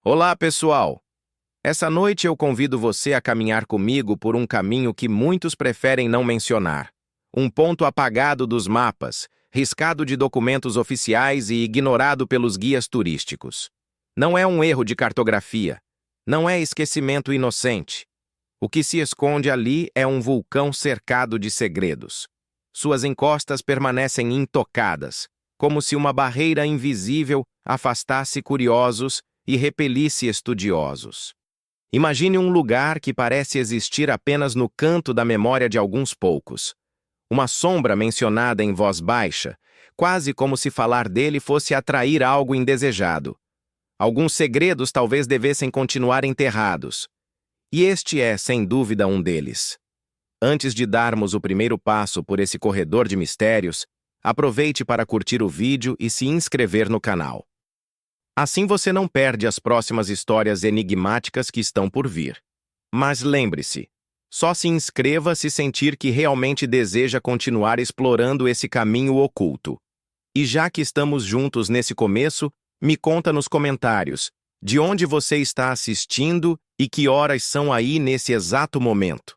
Olá, pessoal! Essa noite eu convido você a caminhar comigo por um caminho que muitos preferem não mencionar. Um ponto apagado dos mapas, riscado de documentos oficiais e ignorado pelos guias turísticos. Não é um erro de cartografia. Não é esquecimento inocente. O que se esconde ali é um vulcão cercado de segredos. Suas encostas permanecem intocadas, como se uma barreira invisível afastasse curiosos e repelisse estudiosos. Imagine um lugar que parece existir apenas no canto da memória de alguns poucos. Uma sombra mencionada em voz baixa, quase como se falar dele fosse atrair algo indesejado. Alguns segredos talvez devessem continuar enterrados. E este é, sem dúvida, um deles. Antes de darmos o primeiro passo por esse corredor de mistérios, aproveite para curtir o vídeo e se inscrever no canal. Assim você não perde as próximas histórias enigmáticas que estão por vir. Mas lembre-se, só se inscreva se sentir que realmente deseja continuar explorando esse caminho oculto. E já que estamos juntos nesse começo, me conta nos comentários de onde você está assistindo e que horas são aí nesse exato momento.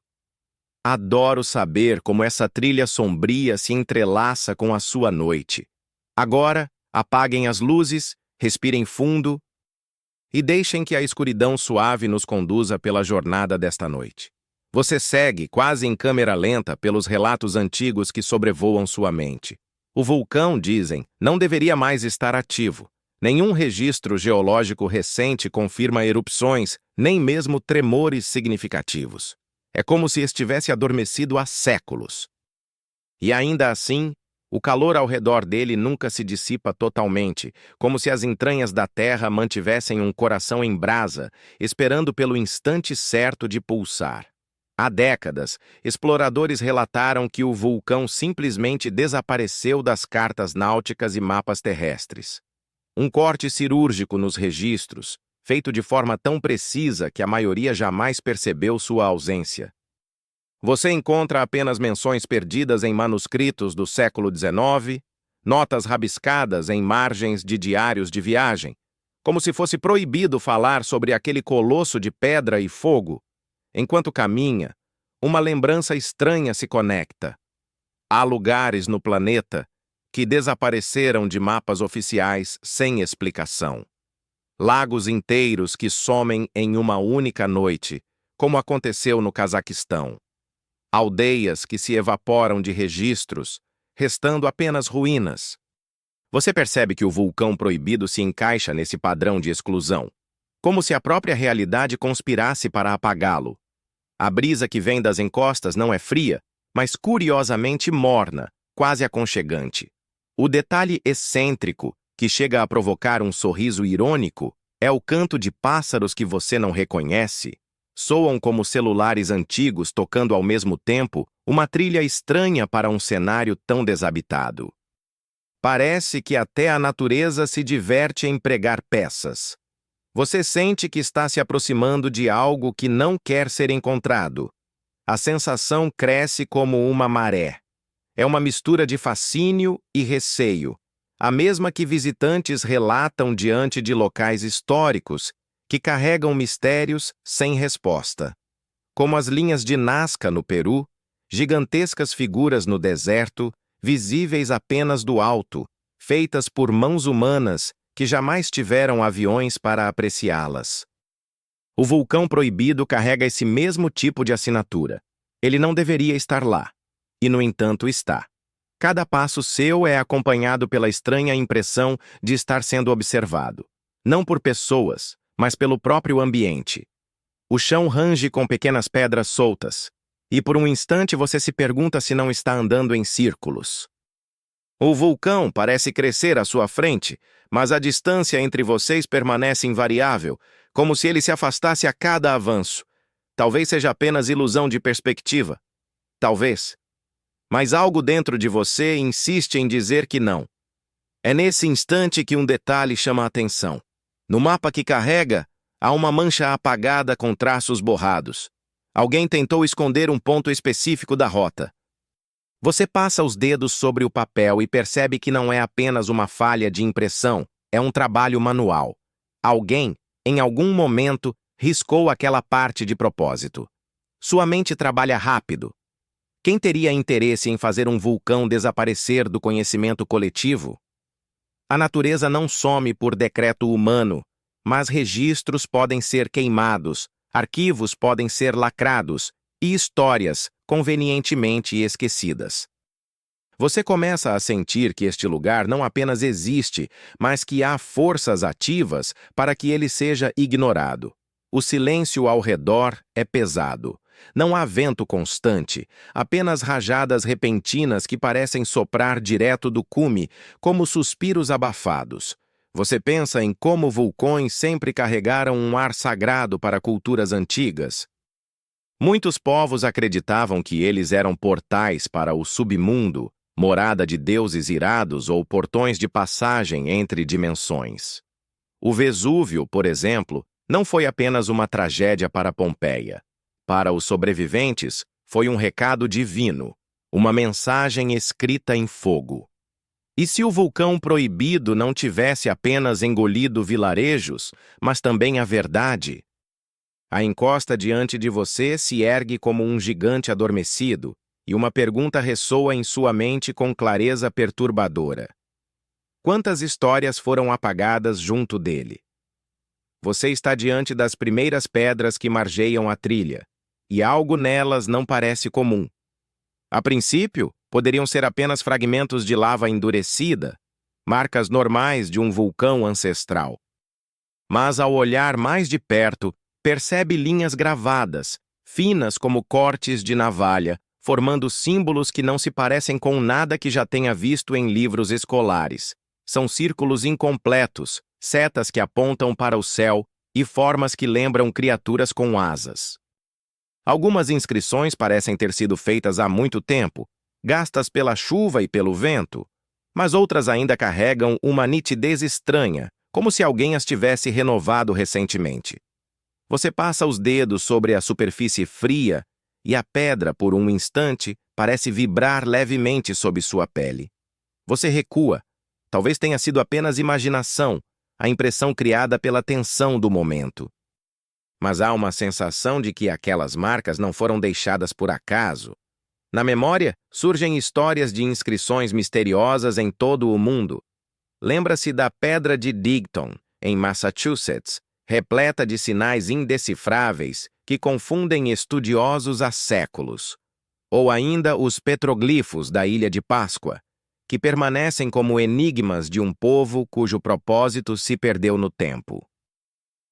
Adoro saber como essa trilha sombria se entrelaça com a sua noite. Agora, apaguem as luzes, respirem fundo e deixem que a escuridão suave nos conduza pela jornada desta noite. Você segue, quase em câmera lenta, pelos relatos antigos que sobrevoam sua mente. O vulcão, dizem, não deveria mais estar ativo. Nenhum registro geológico recente confirma erupções, nem mesmo tremores significativos. É como se estivesse adormecido há séculos. E ainda assim, o calor ao redor dele nunca se dissipa totalmente, como se as entranhas da Terra mantivessem um coração em brasa, esperando pelo instante certo de pulsar. Há décadas, exploradores relataram que o vulcão simplesmente desapareceu das cartas náuticas e mapas terrestres. Um corte cirúrgico nos registros, feito de forma tão precisa que a maioria jamais percebeu sua ausência. Você encontra apenas menções perdidas em manuscritos do século XIX, notas rabiscadas em margens de diários de viagem, como se fosse proibido falar sobre aquele colosso de pedra e fogo. Enquanto caminha, uma lembrança estranha se conecta. Há lugares no planeta que desapareceram de mapas oficiais sem explicação. Lagos inteiros que somem em uma única noite, como aconteceu no Cazaquistão. Aldeias que se evaporam de registros, restando apenas ruínas. Você percebe que o vulcão proibido se encaixa nesse padrão de exclusão, como se a própria realidade conspirasse para apagá-lo. A brisa que vem das encostas não é fria, mas curiosamente morna, quase aconchegante. O detalhe excêntrico, que chega a provocar um sorriso irônico, é o canto de pássaros que você não reconhece. Soam como celulares antigos tocando ao mesmo tempo uma trilha estranha para um cenário tão desabitado. Parece que até a natureza se diverte em pregar peças. Você sente que está se aproximando de algo que não quer ser encontrado. A sensação cresce como uma maré. É uma mistura de fascínio e receio, a mesma que visitantes relatam diante de locais históricos que carregam mistérios sem resposta. Como as linhas de Nazca no Peru, gigantescas figuras no deserto, visíveis apenas do alto, feitas por mãos humanas que jamais tiveram aviões para apreciá-las. O vulcão proibido carrega esse mesmo tipo de assinatura. Ele não deveria estar lá. E, no entanto, está. Cada passo seu é acompanhado pela estranha impressão de estar sendo observado. Não por pessoas, mas pelo próprio ambiente. O chão range com pequenas pedras soltas, e por um instante você se pergunta se não está andando em círculos. O vulcão parece crescer à sua frente, mas a distância entre vocês permanece invariável, como se ele se afastasse a cada avanço. Talvez seja apenas ilusão de perspectiva. Talvez. Mas algo dentro de você insiste em dizer que não. É nesse instante que um detalhe chama a atenção. No mapa que carrega, há uma mancha apagada com traços borrados. Alguém tentou esconder um ponto específico da rota. Você passa os dedos sobre o papel e percebe que não é apenas uma falha de impressão, é um trabalho manual. Alguém, Em algum momento, riscou aquela parte de propósito. Sua mente trabalha rápido. Quem teria interesse em fazer um vulcão desaparecer do conhecimento coletivo? A natureza não some por decreto humano, mas registros podem ser queimados, arquivos podem ser lacrados e histórias convenientemente esquecidas. Você começa a sentir que este lugar não apenas existe, mas que há forças ativas para que ele seja ignorado. O silêncio ao redor é pesado. Não há vento constante, apenas rajadas repentinas que parecem soprar direto do cume, como suspiros abafados. Você pensa em como vulcões sempre carregaram um ar sagrado para culturas antigas. Muitos povos acreditavam que eles eram portais para o submundo, morada de deuses irados ou portões de passagem entre dimensões. O Vesúvio, por exemplo, não foi apenas uma tragédia para Pompeia. Para os sobreviventes, foi um recado divino, uma mensagem escrita em fogo. E se o vulcão proibido não tivesse apenas engolido vilarejos, mas também a verdade? A encosta diante de você se ergue como um gigante adormecido, e uma pergunta ressoa em sua mente com clareza perturbadora. Quantas histórias foram apagadas junto dele? Você está diante das primeiras pedras que margeiam a trilha, e algo nelas não parece comum. A princípio, poderiam ser apenas fragmentos de lava endurecida, marcas normais de um vulcão ancestral. Mas ao olhar mais de perto, percebe linhas gravadas, finas como cortes de navalha, formando símbolos que não se parecem com nada que já tenha visto em livros escolares. São círculos incompletos, setas que apontam para o céu e formas que lembram criaturas com asas. Algumas inscrições parecem ter sido feitas há muito tempo, gastas pela chuva e pelo vento, mas outras ainda carregam uma nitidez estranha, como se alguém as tivesse renovado recentemente. Você passa os dedos sobre a superfície fria e a pedra, por um instante, parece vibrar levemente sob sua pele. Você recua. Talvez tenha sido apenas imaginação, a impressão criada pela tensão do momento. Mas há uma sensação de que aquelas marcas não foram deixadas por acaso. Na memória, surgem histórias de inscrições misteriosas em todo o mundo. Lembra-se da Pedra de Digton, em Massachusetts, repleta de sinais indecifráveis que confundem estudiosos há séculos. Ou ainda os petroglifos da Ilha de Páscoa, que permanecem como enigmas de um povo cujo propósito se perdeu no tempo.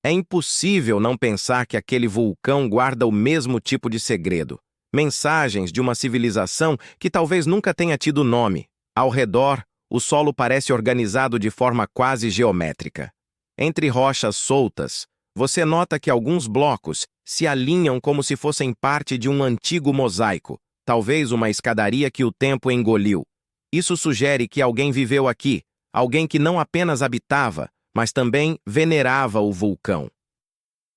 É impossível não pensar que aquele vulcão guarda o mesmo tipo de segredo, mensagens de uma civilização que talvez nunca tenha tido nome. Ao redor, o solo parece organizado de forma quase geométrica. Entre rochas soltas, você nota que alguns blocos se alinham como se fossem parte de um antigo mosaico, talvez uma escadaria que o tempo engoliu. Isso sugere que alguém viveu aqui, alguém que não apenas habitava, mas também venerava o vulcão.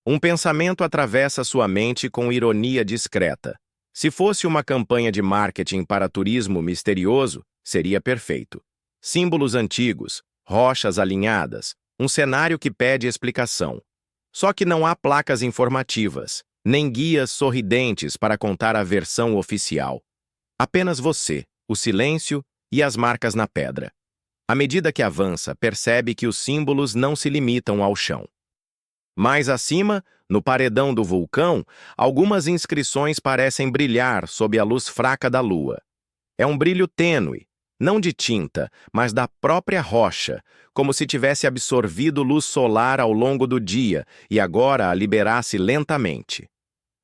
Um pensamento atravessa sua mente com ironia discreta. Se fosse uma campanha de marketing para turismo misterioso, seria perfeito. Símbolos antigos, rochas alinhadas, um cenário que pede explicação. Só que não há placas informativas, nem guias sorridentes para contar a versão oficial. Apenas você, o silêncio e as marcas na pedra. À medida que avança, percebe que os símbolos não se limitam ao chão. Mais acima, no paredão do vulcão, algumas inscrições parecem brilhar sob a luz fraca da lua. É um brilho tênue, não de tinta, mas da própria rocha, como se tivesse absorvido luz solar ao longo do dia e agora a liberasse lentamente.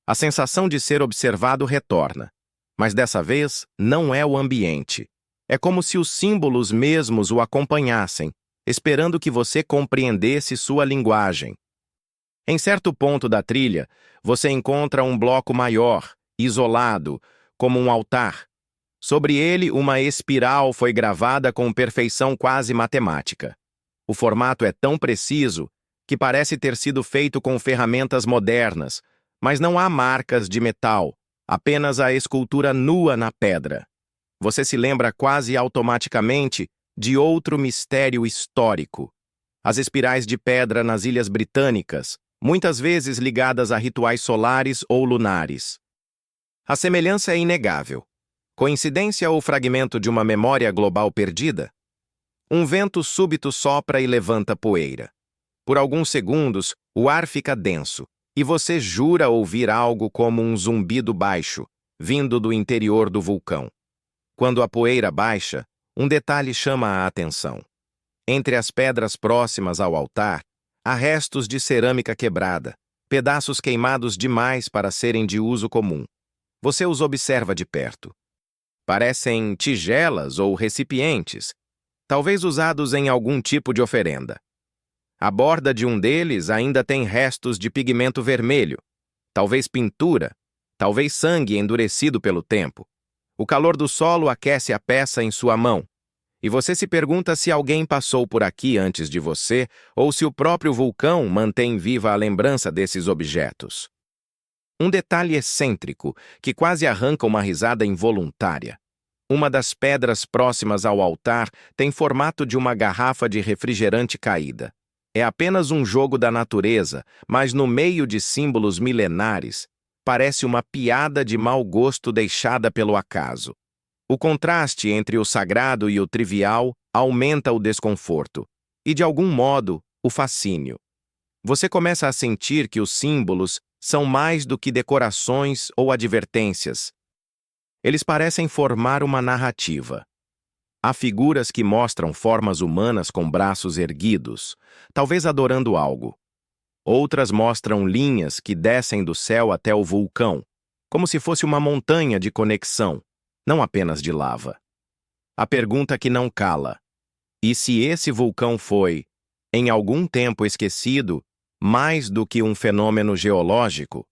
A sensação de ser observado retorna, mas dessa vez não é o ambiente. É como se os símbolos mesmos o acompanhassem, esperando que você compreendesse sua linguagem. Em certo ponto da trilha, você encontra um bloco maior, isolado, como um altar. Sobre ele, uma espiral foi gravada com perfeição quase matemática. O formato é tão preciso que parece ter sido feito com ferramentas modernas, mas não há marcas de metal, apenas a escultura nua na pedra. Você se lembra quase automaticamente de outro mistério histórico: as espirais de pedra nas Ilhas Britânicas, muitas vezes ligadas a rituais solares ou lunares. A semelhança é inegável. Coincidência ou fragmento de uma memória global perdida? Um vento súbito sopra e levanta poeira. Por alguns segundos, o ar fica denso, e você jura ouvir algo como um zumbido baixo, vindo do interior do vulcão. Quando a poeira baixa, um detalhe chama a atenção. Entre as pedras próximas ao altar, há restos de cerâmica quebrada, pedaços queimados demais para serem de uso comum. Você os observa de perto. Parecem tigelas ou recipientes, talvez usados em algum tipo de oferenda. A borda de um deles ainda tem restos de pigmento vermelho, talvez pintura, talvez sangue endurecido pelo tempo. O calor do solo aquece a peça em sua mão, e você se pergunta se alguém passou por aqui antes de você ou se o próprio vulcão mantém viva a lembrança desses objetos. Um detalhe excêntrico que quase arranca uma risada involuntária. Uma das pedras próximas ao altar tem formato de uma garrafa de refrigerante caída. É apenas um jogo da natureza, mas no meio de símbolos milenares, parece uma piada de mau gosto deixada pelo acaso. O contraste entre o sagrado e o trivial aumenta o desconforto e, de algum modo, o fascínio. Você começa a sentir que os símbolos são mais do que decorações ou advertências. Eles parecem formar uma narrativa. Há figuras que mostram formas humanas com braços erguidos, talvez adorando algo. Outras mostram linhas que descem do céu até o vulcão, como se fosse uma montanha de conexão, não apenas de lava. A pergunta que não cala: e se esse vulcão foi, em algum tempo esquecido, mais do que um fenômeno geológico?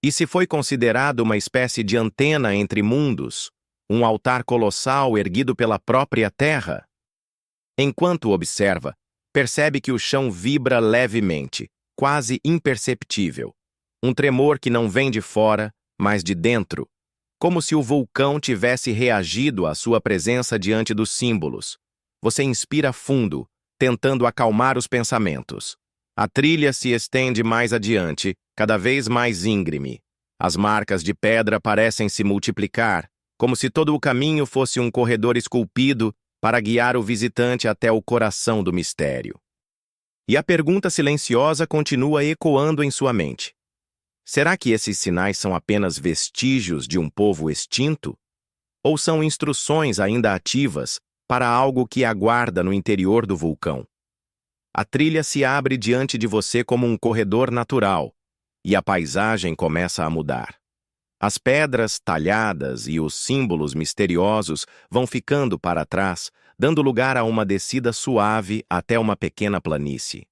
E se foi considerado uma espécie de antena entre mundos, um altar colossal erguido pela própria Terra? Enquanto observa, percebe que o chão vibra levemente, quase imperceptível. Um tremor que não vem de fora, mas de dentro, como se o vulcão tivesse reagido à sua presença diante dos símbolos. Você inspira fundo, tentando acalmar os pensamentos. A trilha se estende mais adiante, cada vez mais íngreme. As marcas de pedra parecem se multiplicar, como se todo o caminho fosse um corredor esculpido para guiar o visitante até o coração do mistério. E a pergunta silenciosa continua ecoando em sua mente. Será que esses sinais são apenas vestígios de um povo extinto? Ou são instruções ainda ativas para algo que aguarda no interior do vulcão? A trilha se abre diante de você como um corredor natural, e a paisagem começa a mudar. As pedras talhadas e os símbolos misteriosos vão ficando para trás, dando lugar a uma descida suave até uma pequena planície.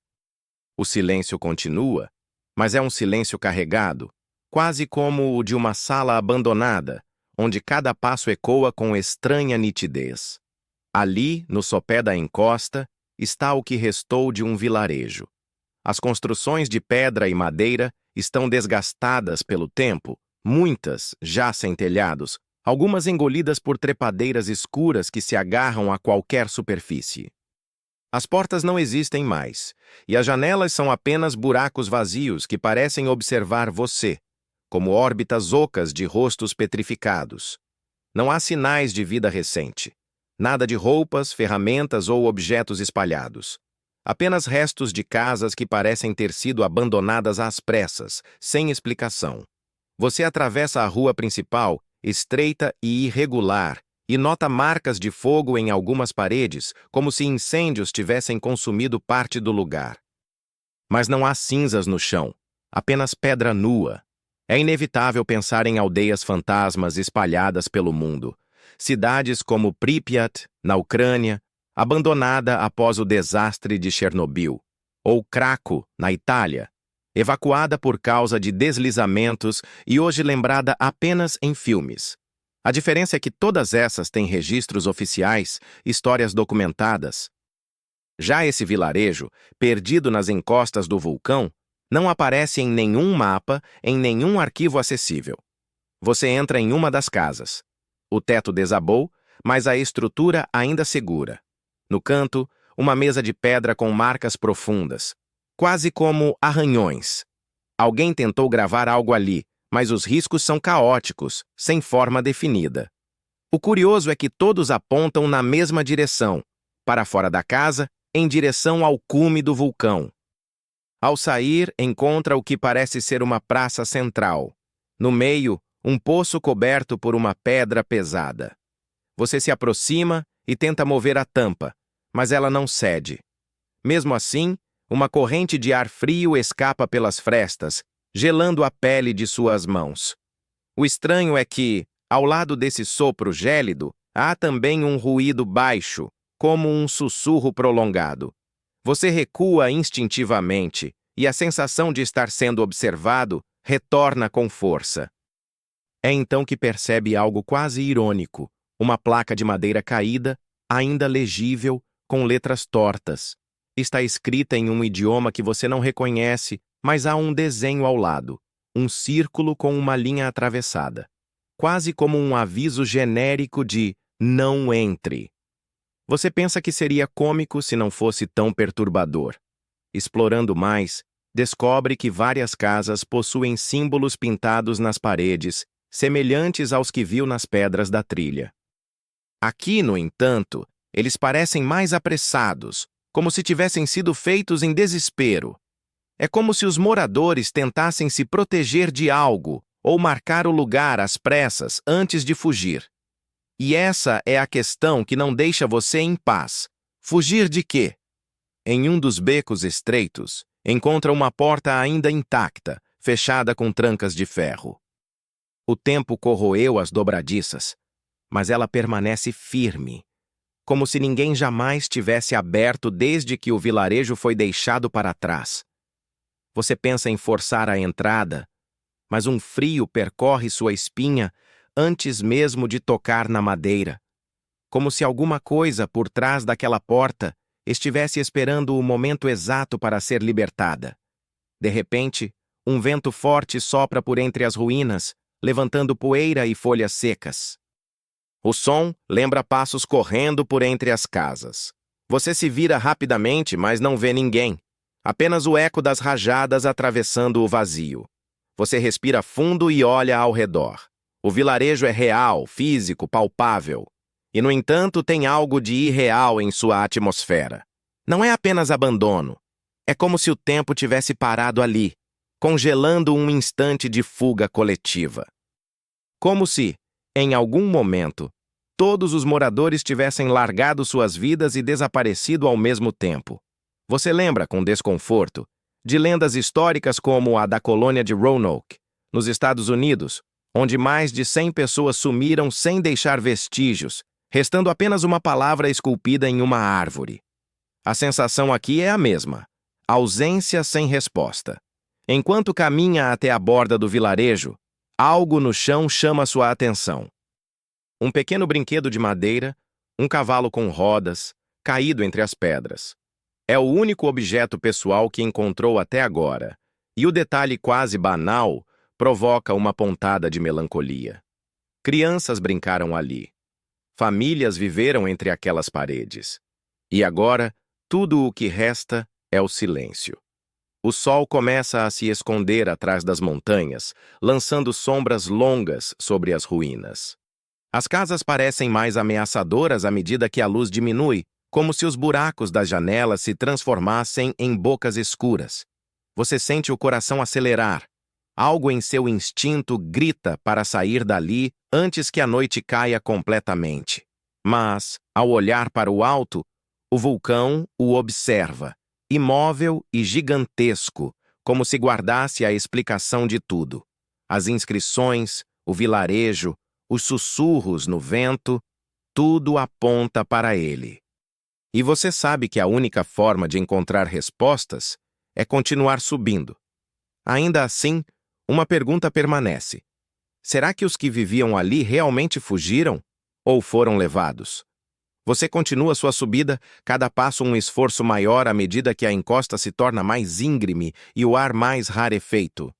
O silêncio continua, mas é um silêncio carregado, quase como o de uma sala abandonada, onde cada passo ecoa com estranha nitidez. Ali, no sopé da encosta, está o que restou de um vilarejo. As construções de pedra e madeira estão desgastadas pelo tempo, muitas já sem telhados, algumas engolidas por trepadeiras escuras que se agarram a qualquer superfície. As portas não existem mais, e as janelas são apenas buracos vazios que parecem observar você, como órbitas ocas de rostos petrificados. Não há sinais de vida recente. Nada de roupas, ferramentas ou objetos espalhados. Apenas restos de casas que parecem ter sido abandonadas às pressas, sem explicação. Você atravessa a rua principal, estreita e irregular, e nota marcas de fogo em algumas paredes, como se incêndios tivessem consumido parte do lugar. Mas não há cinzas no chão, apenas pedra nua. É inevitável pensar em aldeias fantasmas espalhadas pelo mundo. Cidades como Pripyat, na Ucrânia, abandonada após o desastre de Chernobyl, ou Craco, na Itália, evacuada por causa de deslizamentos e hoje lembrada apenas em filmes. A diferença é que todas essas têm registros oficiais, histórias documentadas. Já esse vilarejo, perdido nas encostas do vulcão, não aparece em nenhum mapa, em nenhum arquivo acessível. Você entra em uma das casas. O teto desabou, mas a estrutura ainda segura. No canto, uma mesa de pedra com marcas profundas, quase como arranhões. Alguém tentou gravar algo ali, mas os riscos são caóticos, sem forma definida. O curioso é que todos apontam na mesma direção, para fora da casa, em direção ao cume do vulcão. Ao sair, encontra o que parece ser uma praça central. No meio, um poço coberto por uma pedra pesada. Você se aproxima e tenta mover a tampa, mas ela não cede. Mesmo assim, uma corrente de ar frio escapa pelas frestas, gelando a pele de suas mãos. O estranho é que, ao lado desse sopro gélido, há também um ruído baixo, como um sussurro prolongado. Você recua instintivamente, e a sensação de estar sendo observado retorna com força. É então que percebe algo quase irônico, uma placa de madeira caída, ainda legível, com letras tortas. Está escrita em um idioma que você não reconhece, mas há um desenho ao lado, um círculo com uma linha atravessada, quase como um aviso genérico de "não entre". Você pensa que seria cômico se não fosse tão perturbador. Explorando mais, descobre que várias casas possuem símbolos pintados nas paredes, semelhantes aos que viu nas pedras da trilha. Aqui, no entanto, eles parecem mais apressados, como se tivessem sido feitos em desespero. É como se os moradores tentassem se proteger de algo ou marcar o lugar às pressas antes de fugir. E essa é a questão que não deixa você em paz. Fugir de quê? Em um dos becos estreitos, encontra uma porta ainda intacta, fechada com trancas de ferro. O tempo corroeu as dobradiças, mas ela permanece firme, como se ninguém jamais tivesse aberto desde que o vilarejo foi deixado para trás. Você pensa em forçar a entrada, mas um frio percorre sua espinha antes mesmo de tocar na madeira, como se alguma coisa por trás daquela porta estivesse esperando o momento exato para ser libertada. De repente, um vento forte sopra por entre as ruínas, levantando poeira e folhas secas. O som lembra passos correndo por entre as casas. Você se vira rapidamente, mas não vê ninguém. Apenas o eco das rajadas atravessando o vazio. Você respira fundo e olha ao redor. O vilarejo é real, físico, palpável. E, no entanto, tem algo de irreal em sua atmosfera. Não é apenas abandono. É como se o tempo tivesse parado ali, congelando um instante de fuga coletiva. Como se, em algum momento, todos os moradores tivessem largado suas vidas e desaparecido ao mesmo tempo. Você lembra, com desconforto, de lendas históricas como a da colônia de Roanoke, nos Estados Unidos, onde mais de 100 pessoas sumiram sem deixar vestígios, restando apenas uma palavra esculpida em uma árvore. A sensação aqui é a mesma: ausência sem resposta. Enquanto caminha até a borda do vilarejo, algo no chão chama sua atenção. Um pequeno brinquedo de madeira, um cavalo com rodas, caído entre as pedras. É o único objeto pessoal que encontrou até agora, e o detalhe quase banal provoca uma pontada de melancolia. Crianças brincaram ali. Famílias viveram entre aquelas paredes. E agora, tudo o que resta é o silêncio. O sol começa a se esconder atrás das montanhas, lançando sombras longas sobre as ruínas. As casas parecem mais ameaçadoras à medida que a luz diminui, como se os buracos das janelas se transformassem em bocas escuras. Você sente o coração acelerar. Algo em seu instinto grita para sair dali antes que a noite caia completamente. Mas, ao olhar para o alto, o vulcão o observa, imóvel e gigantesco, como se guardasse a explicação de tudo. As inscrições, o vilarejo, os sussurros no vento, tudo aponta para ele. E você sabe que a única forma de encontrar respostas é continuar subindo. Ainda assim, uma pergunta permanece. Será que os que viviam ali realmente fugiram ou foram levados? Você continua sua subida, cada passo um esforço maior à medida que a encosta se torna mais íngreme e o ar mais rarefeito.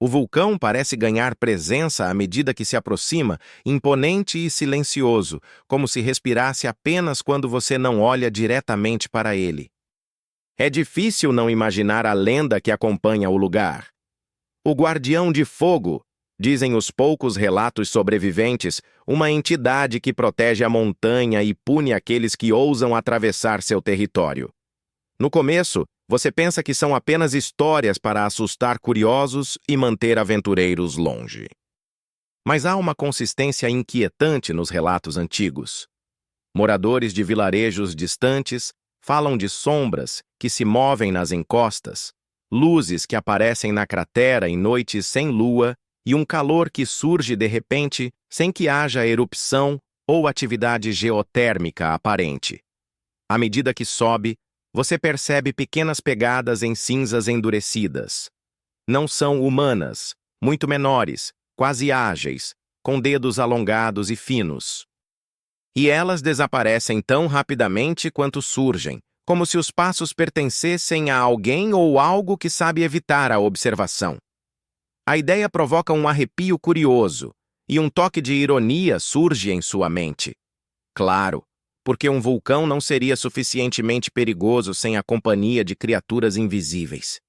O vulcão parece ganhar presença à medida que se aproxima, imponente e silencioso, como se respirasse apenas quando você não olha diretamente para ele. É difícil não imaginar a lenda que acompanha o lugar. O Guardião de Fogo, dizem os poucos relatos sobreviventes, uma entidade que protege a montanha e pune aqueles que ousam atravessar seu território. No começo, você pensa que são apenas histórias para assustar curiosos e manter aventureiros longe. Mas há uma consistência inquietante nos relatos antigos. Moradores de vilarejos distantes falam de sombras que se movem nas encostas, luzes que aparecem na cratera em noites sem lua e um calor que surge de repente sem que haja erupção ou atividade geotérmica aparente. À medida que sobe, você percebe pequenas pegadas em cinzas endurecidas. Não são humanas, muito menores, quase ágeis, com dedos alongados e finos. E elas desaparecem tão rapidamente quanto surgem, como se os passos pertencessem a alguém ou algo que sabe evitar a observação. A ideia provoca um arrepio curioso, e um toque de ironia surge em sua mente. Claro, porque um vulcão não seria suficientemente perigoso sem a companhia de criaturas invisíveis.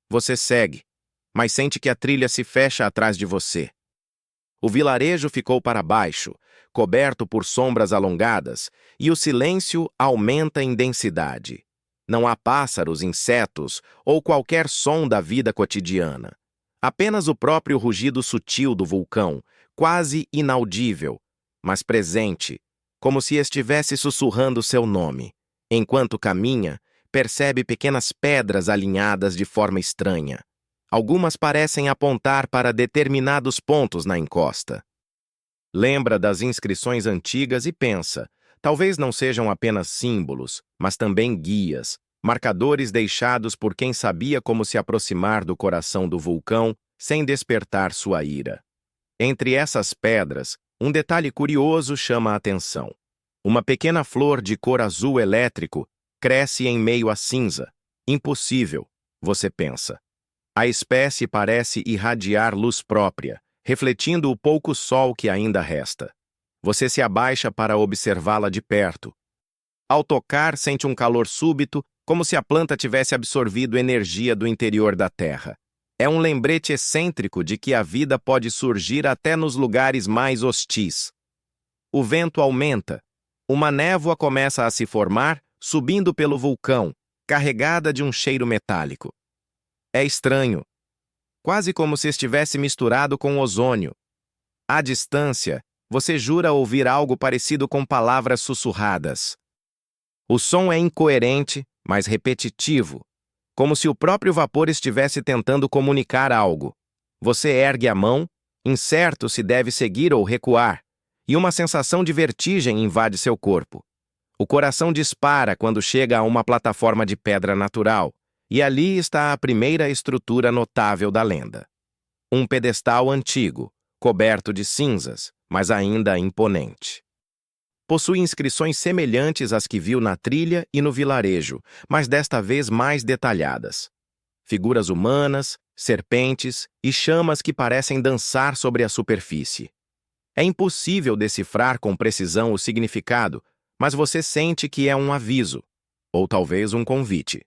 Você segue, mas sente que a trilha se fecha atrás de você. O vilarejo ficou para baixo, coberto por sombras alongadas, e o silêncio aumenta em densidade. Não há pássaros, insetos ou qualquer som da vida cotidiana. Apenas o próprio rugido sutil do vulcão, quase inaudível, mas presente, como se estivesse sussurrando seu nome. Enquanto caminha, percebe pequenas pedras alinhadas de forma estranha. Algumas parecem apontar para determinados pontos na encosta. Lembra das inscrições antigas e pensa, talvez não sejam apenas símbolos, mas também guias, marcadores deixados por quem sabia como se aproximar do coração do vulcão sem despertar sua ira. Entre essas pedras, um detalhe curioso chama a atenção. Uma pequena flor de cor azul elétrico cresce em meio à cinza. Impossível, você pensa. A espécie parece irradiar luz própria, refletindo o pouco sol que ainda resta. Você se abaixa para observá-la de perto. Ao tocar, sente um calor súbito, como se a planta tivesse absorvido energia do interior da terra. É um lembrete excêntrico de que a vida pode surgir até nos lugares mais hostis. O vento aumenta. Uma névoa começa a se formar, subindo pelo vulcão, carregada de um cheiro metálico. É estranho, quase como se estivesse misturado com ozônio. À distância, você jura ouvir algo parecido com palavras sussurradas. O som é incoerente, mas repetitivo, como se o próprio vapor estivesse tentando comunicar algo. Você ergue a mão, incerto se deve seguir ou recuar, e uma sensação de vertigem invade seu corpo. O coração dispara quando chega a uma plataforma de pedra natural, e ali está a primeira estrutura notável da lenda. Um pedestal antigo, coberto de cinzas, mas ainda imponente. Possui inscrições semelhantes às que viu na trilha e no vilarejo, mas desta vez mais detalhadas. Figuras humanas, serpentes e chamas que parecem dançar sobre a superfície. É impossível decifrar com precisão o significado, mas você sente que é um aviso, ou talvez um convite.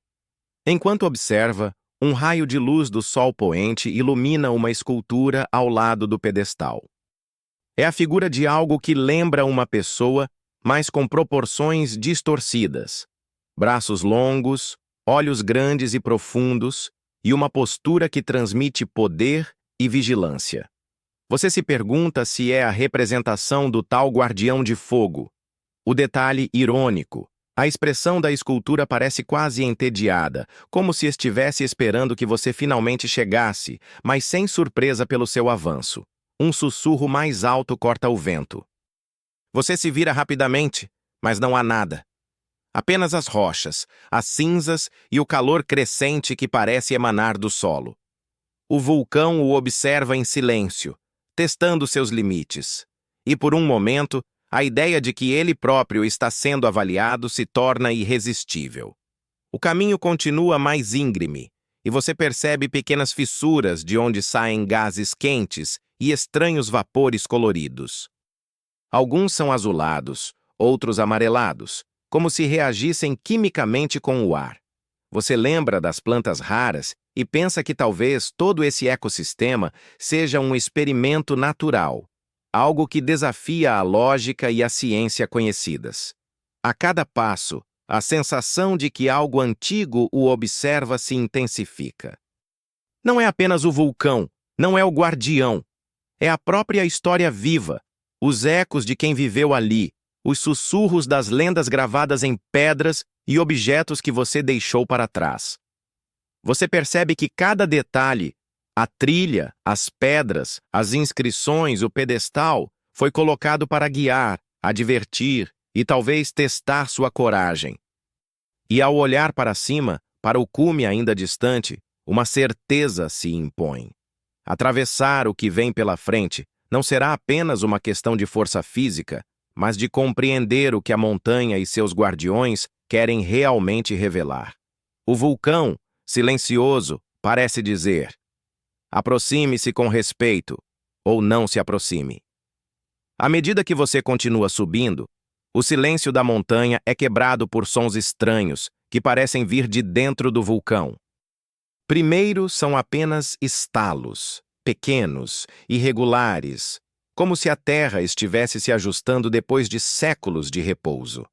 Enquanto observa, um raio de luz do sol poente ilumina uma escultura ao lado do pedestal. É a figura de algo que lembra uma pessoa, mas com proporções distorcidas. Braços longos, olhos grandes e profundos, e uma postura que transmite poder e vigilância. Você se pergunta se é a representação do tal guardião de fogo. O detalhe irônico. A expressão da escultura parece quase entediada, como se estivesse esperando que você finalmente chegasse, mas sem surpresa pelo seu avanço. Um sussurro mais alto corta o vento. Você se vira rapidamente, mas não há nada. Apenas as rochas, as cinzas e o calor crescente que parece emanar do solo. O vulcão o observa em silêncio, testando seus limites. E por um momento, a ideia de que ele próprio está sendo avaliado se torna irresistível. O caminho continua mais íngreme, e você percebe pequenas fissuras de onde saem gases quentes e estranhos vapores coloridos. Alguns são azulados, outros amarelados, como se reagissem quimicamente com o ar. Você lembra das plantas raras e pensa que talvez todo esse ecossistema seja um experimento natural, algo que desafia a lógica e a ciência conhecidas. A cada passo, a sensação de que algo antigo o observa se intensifica. Não é apenas o vulcão, não é o guardião, é a própria história viva, os ecos de quem viveu ali, os sussurros das lendas gravadas em pedras e objetos que você deixou para trás. Você percebe que cada detalhe, a trilha, as pedras, as inscrições, o pedestal, foi colocado para guiar, advertir e talvez testar sua coragem. E ao olhar para cima, para o cume ainda distante, uma certeza se impõe. Atravessar o que vem pela frente não será apenas uma questão de força física, mas de compreender o que a montanha e seus guardiões querem realmente revelar. O vulcão, silencioso, parece dizer: aproxime-se com respeito, ou não se aproxime. À medida que você continua subindo, o silêncio da montanha é quebrado por sons estranhos que parecem vir de dentro do vulcão. Primeiro são apenas estalos, pequenos, irregulares, como se a terra estivesse se ajustando depois de séculos de repouso.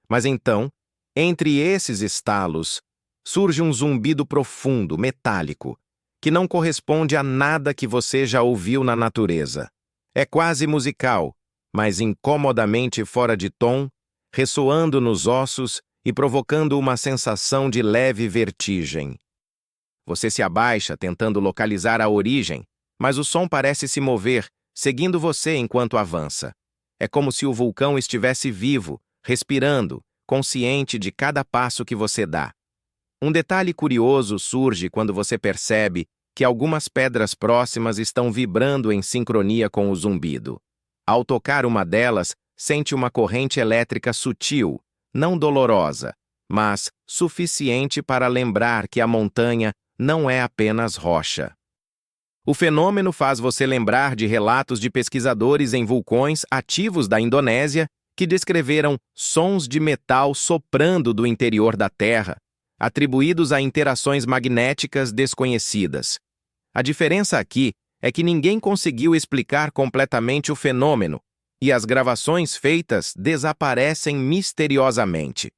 Mas então, entre esses estalos, surge um zumbido profundo, metálico, que não corresponde a nada que você já ouviu na natureza. É quase musical, mas incomodamente fora de tom, ressoando nos ossos e provocando uma sensação de leve vertigem. Você se abaixa tentando localizar a origem, mas o som parece se mover, seguindo você enquanto avança. É como se o vulcão estivesse vivo, respirando, consciente de cada passo que você dá. Um detalhe curioso surge quando você percebe que algumas pedras próximas estão vibrando em sincronia com o zumbido. Ao tocar uma delas, sente uma corrente elétrica sutil, não dolorosa, mas suficiente para lembrar que a montanha não é apenas rocha. O fenômeno faz você lembrar de relatos de pesquisadores em vulcões ativos da Indonésia que descreveram sons de metal soprando do interior da Terra, atribuídos a interações magnéticas desconhecidas. A diferença aqui é que ninguém conseguiu explicar completamente o fenômeno, e as gravações feitas desaparecem misteriosamente.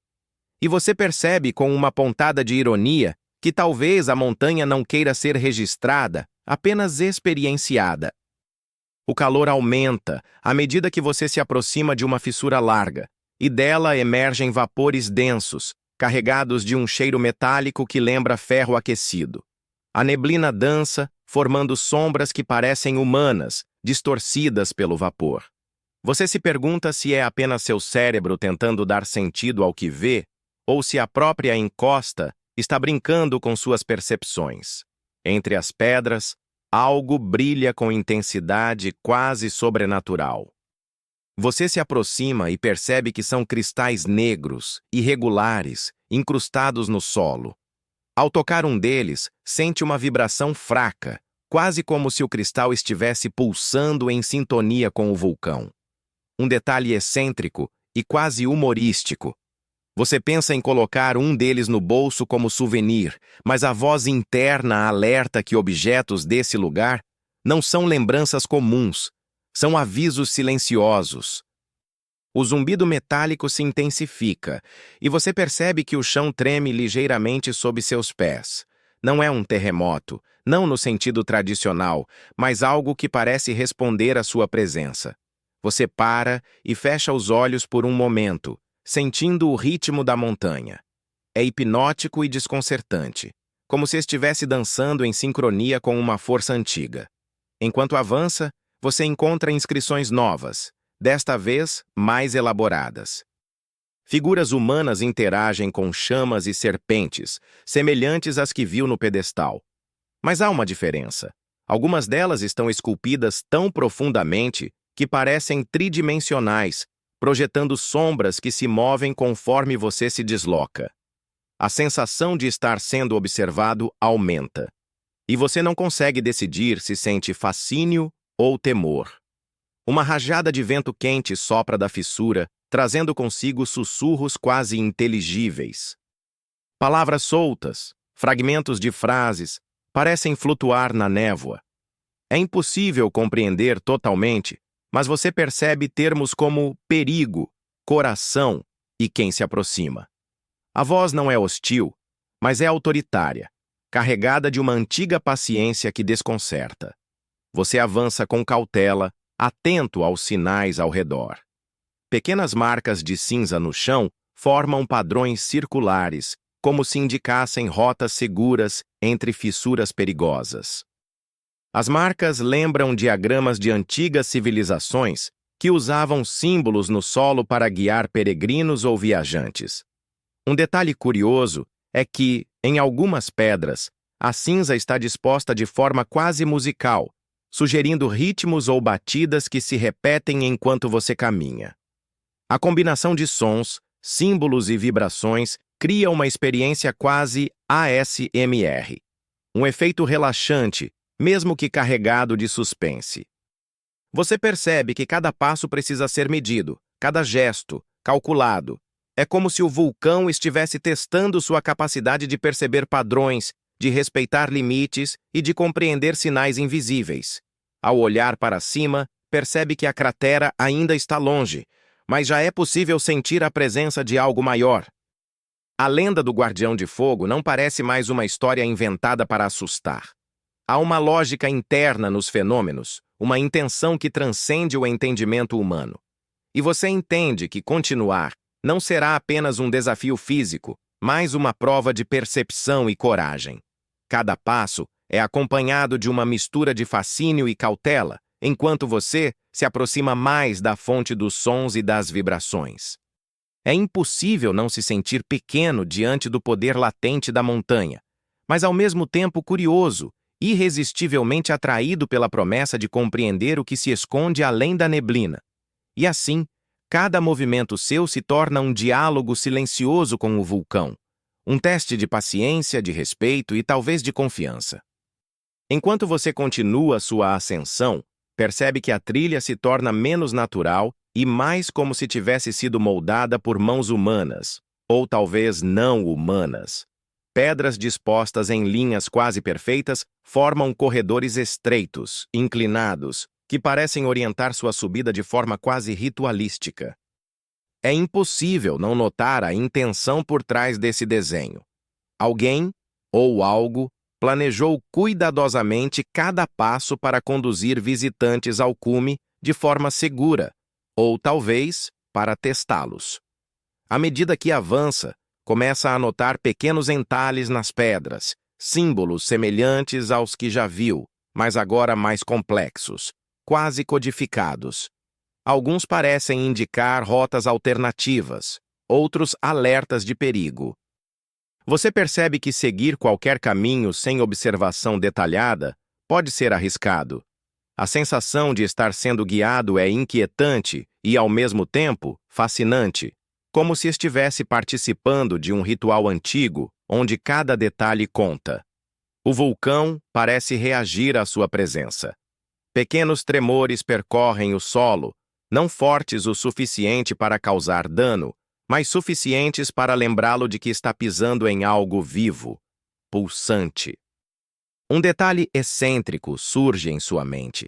E você percebe com uma pontada de ironia que talvez a montanha não queira ser registrada, apenas experienciada. O calor aumenta à medida que você se aproxima de uma fissura larga, e dela emergem vapores densos, carregados de um cheiro metálico que lembra ferro aquecido. A neblina dança, formando sombras que parecem humanas, distorcidas pelo vapor. Você se pergunta se é apenas seu cérebro tentando dar sentido ao que vê, ou se a própria encosta está brincando com suas percepções. Entre as pedras, algo brilha com intensidade quase sobrenatural. Você se aproxima e percebe que são cristais negros, irregulares, incrustados no solo. Ao tocar um deles, sente uma vibração fraca, quase como se o cristal estivesse pulsando em sintonia com o vulcão. Um detalhe excêntrico e quase humorístico. Você pensa em colocar um deles no bolso como souvenir, mas a voz interna alerta que objetos desse lugar não são lembranças comuns, são avisos silenciosos. O zumbido metálico se intensifica, e você percebe que o chão treme ligeiramente sob seus pés. Não é um terremoto, não no sentido tradicional, mas algo que parece responder à sua presença. Você para e fecha os olhos por um momento, sentindo o ritmo da montanha. É hipnótico e desconcertante, como se estivesse dançando em sincronia com uma força antiga. Enquanto avança, você encontra inscrições novas, desta vez mais elaboradas. Figuras humanas interagem com chamas e serpentes, semelhantes às que viu no pedestal. Mas há uma diferença. Algumas delas estão esculpidas tão profundamente que parecem tridimensionais, projetando sombras que se movem conforme você se desloca. a sensação de estar sendo observado aumenta. E você não consegue decidir se sente fascínio ou temor. Uma rajada de vento quente sopra da fissura, trazendo consigo sussurros quase inteligíveis. Palavras soltas, fragmentos de frases, parecem flutuar na névoa. É impossível compreender totalmente, mas você percebe termos como perigo, coração e quem se aproxima. A voz não é hostil, mas é autoritária, carregada de uma antiga paciência que desconcerta. Você avança com cautela, atento aos sinais ao redor. Pequenas marcas de cinza no chão formam padrões circulares, como se indicassem rotas seguras entre fissuras perigosas. As marcas lembram diagramas de antigas civilizações que usavam símbolos no solo para guiar peregrinos ou viajantes. Um detalhe curioso é que, em algumas pedras, a cinza está disposta de forma quase musical, sugerindo ritmos ou batidas que se repetem enquanto você caminha. A combinação de sons, símbolos e vibrações cria uma experiência quase ASMR. Um efeito relaxante, mesmo que carregado de suspense. Você percebe que cada passo precisa ser medido, cada gesto, calculado. É como se o vulcão estivesse testando sua capacidade de perceber padrões, de respeitar limites e de compreender sinais invisíveis. Ao olhar para cima, percebe que a cratera ainda está longe, mas já é possível sentir a presença de algo maior. A lenda do Guardião de Fogo não parece mais uma história inventada para assustar. Há uma lógica interna nos fenômenos, uma intenção que transcende o entendimento humano. E você entende que continuar não será apenas um desafio físico, mas uma prova de percepção e coragem. Cada passo é acompanhado de uma mistura de fascínio e cautela, enquanto você se aproxima mais da fonte dos sons e das vibrações. É impossível não se sentir pequeno diante do poder latente da montanha, mas ao mesmo tempo curioso, irresistivelmente atraído pela promessa de compreender o que se esconde além da neblina. E assim, cada movimento seu se torna um diálogo silencioso com o vulcão, um teste de paciência, de respeito e talvez de confiança. Enquanto você continua sua ascensão, percebe que a trilha se torna menos natural e mais como se tivesse sido moldada por mãos humanas, ou talvez não humanas. Pedras dispostas em linhas quase perfeitas formam corredores estreitos, inclinados, que parecem orientar sua subida de forma quase ritualística. É impossível não notar a intenção por trás desse desenho. Alguém, ou algo, planejou cuidadosamente cada passo para conduzir visitantes ao cume de forma segura, ou talvez para testá-los. À medida que avança, começa a notar pequenos entalhes nas pedras, símbolos semelhantes aos que já viu, mas agora mais complexos, quase codificados. Alguns parecem indicar rotas alternativas, outros alertas de perigo. Você percebe que seguir qualquer caminho sem observação detalhada pode ser arriscado. A sensação de estar sendo guiado é inquietante e, ao mesmo tempo, fascinante, como se estivesse participando de um ritual antigo onde cada detalhe conta. O vulcão parece reagir à sua presença. Pequenos tremores percorrem o solo, não fortes o suficiente para causar dano, mas suficientes para lembrá-lo de que está pisando em algo vivo, pulsante. Um detalhe excêntrico surge em sua mente.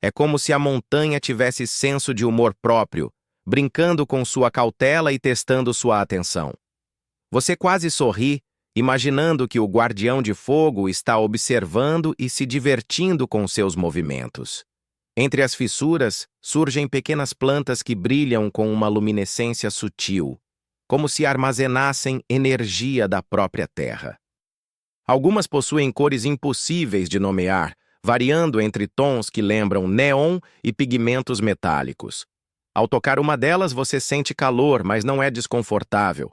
É como se a montanha tivesse senso de humor próprio, brincando com sua cautela e testando sua atenção. Você quase sorri, imaginando que o Guardião de Fogo está observando e se divertindo com seus movimentos. Entre as fissuras, surgem pequenas plantas que brilham com uma luminescência sutil, como se armazenassem energia da própria terra. Algumas possuem cores impossíveis de nomear, variando entre tons que lembram neon e pigmentos metálicos. Ao tocar uma delas, você sente calor, mas não é desconfortável.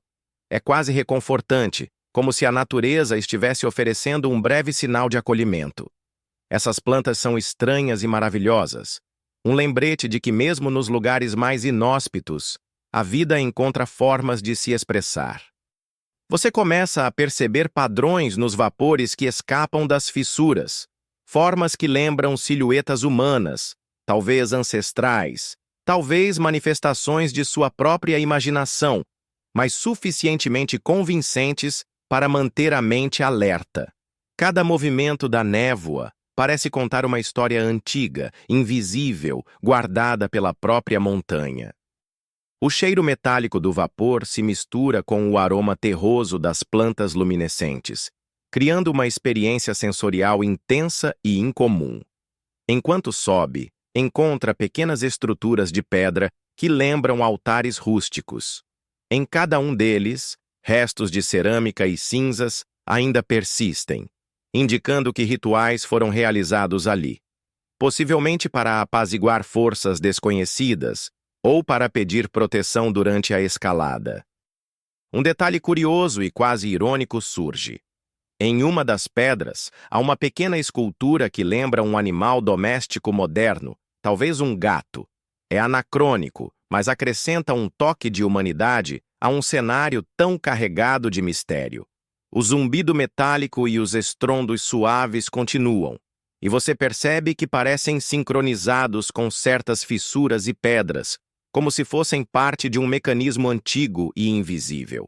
É quase reconfortante, como se a natureza estivesse oferecendo um breve sinal de acolhimento. Essas plantas são estranhas e maravilhosas, um lembrete de que mesmo nos lugares mais inóspitos, a vida encontra formas de se expressar. Você começa a perceber padrões nos vapores que escapam das fissuras, formas que lembram silhuetas humanas, talvez ancestrais, talvez manifestações de sua própria imaginação, mas suficientemente convincentes para manter a mente alerta. Cada movimento da névoa parece contar uma história antiga, invisível, guardada pela própria montanha. O cheiro metálico do vapor se mistura com o aroma terroso das plantas luminescentes, criando uma experiência sensorial intensa e incomum. Enquanto sobe, encontra pequenas estruturas de pedra que lembram altares rústicos. Em cada um deles, restos de cerâmica e cinzas ainda persistem, indicando que rituais foram realizados ali, possivelmente para apaziguar forças desconhecidas ou para pedir proteção durante a escalada. Um detalhe curioso e quase irônico surge. Em uma das pedras, há uma pequena escultura que lembra um animal doméstico moderno, talvez um gato. É anacrônico, mas acrescenta um toque de humanidade a um cenário tão carregado de mistério. O zumbido metálico e os estrondos suaves continuam, e você percebe que parecem sincronizados com certas fissuras e pedras, como se fossem parte de um mecanismo antigo e invisível.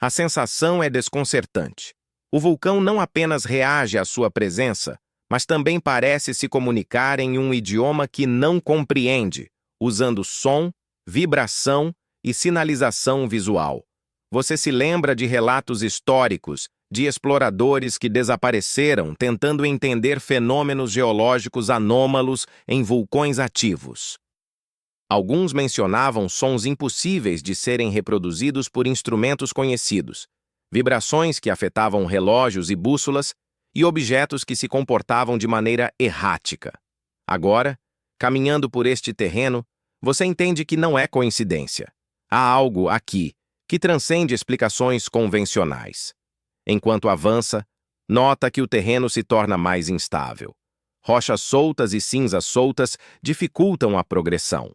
A sensação é desconcertante. O vulcão não apenas reage à sua presença, mas também parece se comunicar em um idioma que não compreende, usando som, vibração e sinalização visual. Você se lembra de relatos históricos de exploradores que desapareceram tentando entender fenômenos geológicos anômalos em vulcões ativos. Alguns mencionavam sons impossíveis de serem reproduzidos por instrumentos conhecidos, vibrações que afetavam relógios e bússolas e objetos que se comportavam de maneira errática. Agora, caminhando por este terreno, você entende que não é coincidência. Há algo aqui que transcende explicações convencionais. Enquanto avança, nota que o terreno se torna mais instável. Rochas soltas e cinzas soltas dificultam a progressão.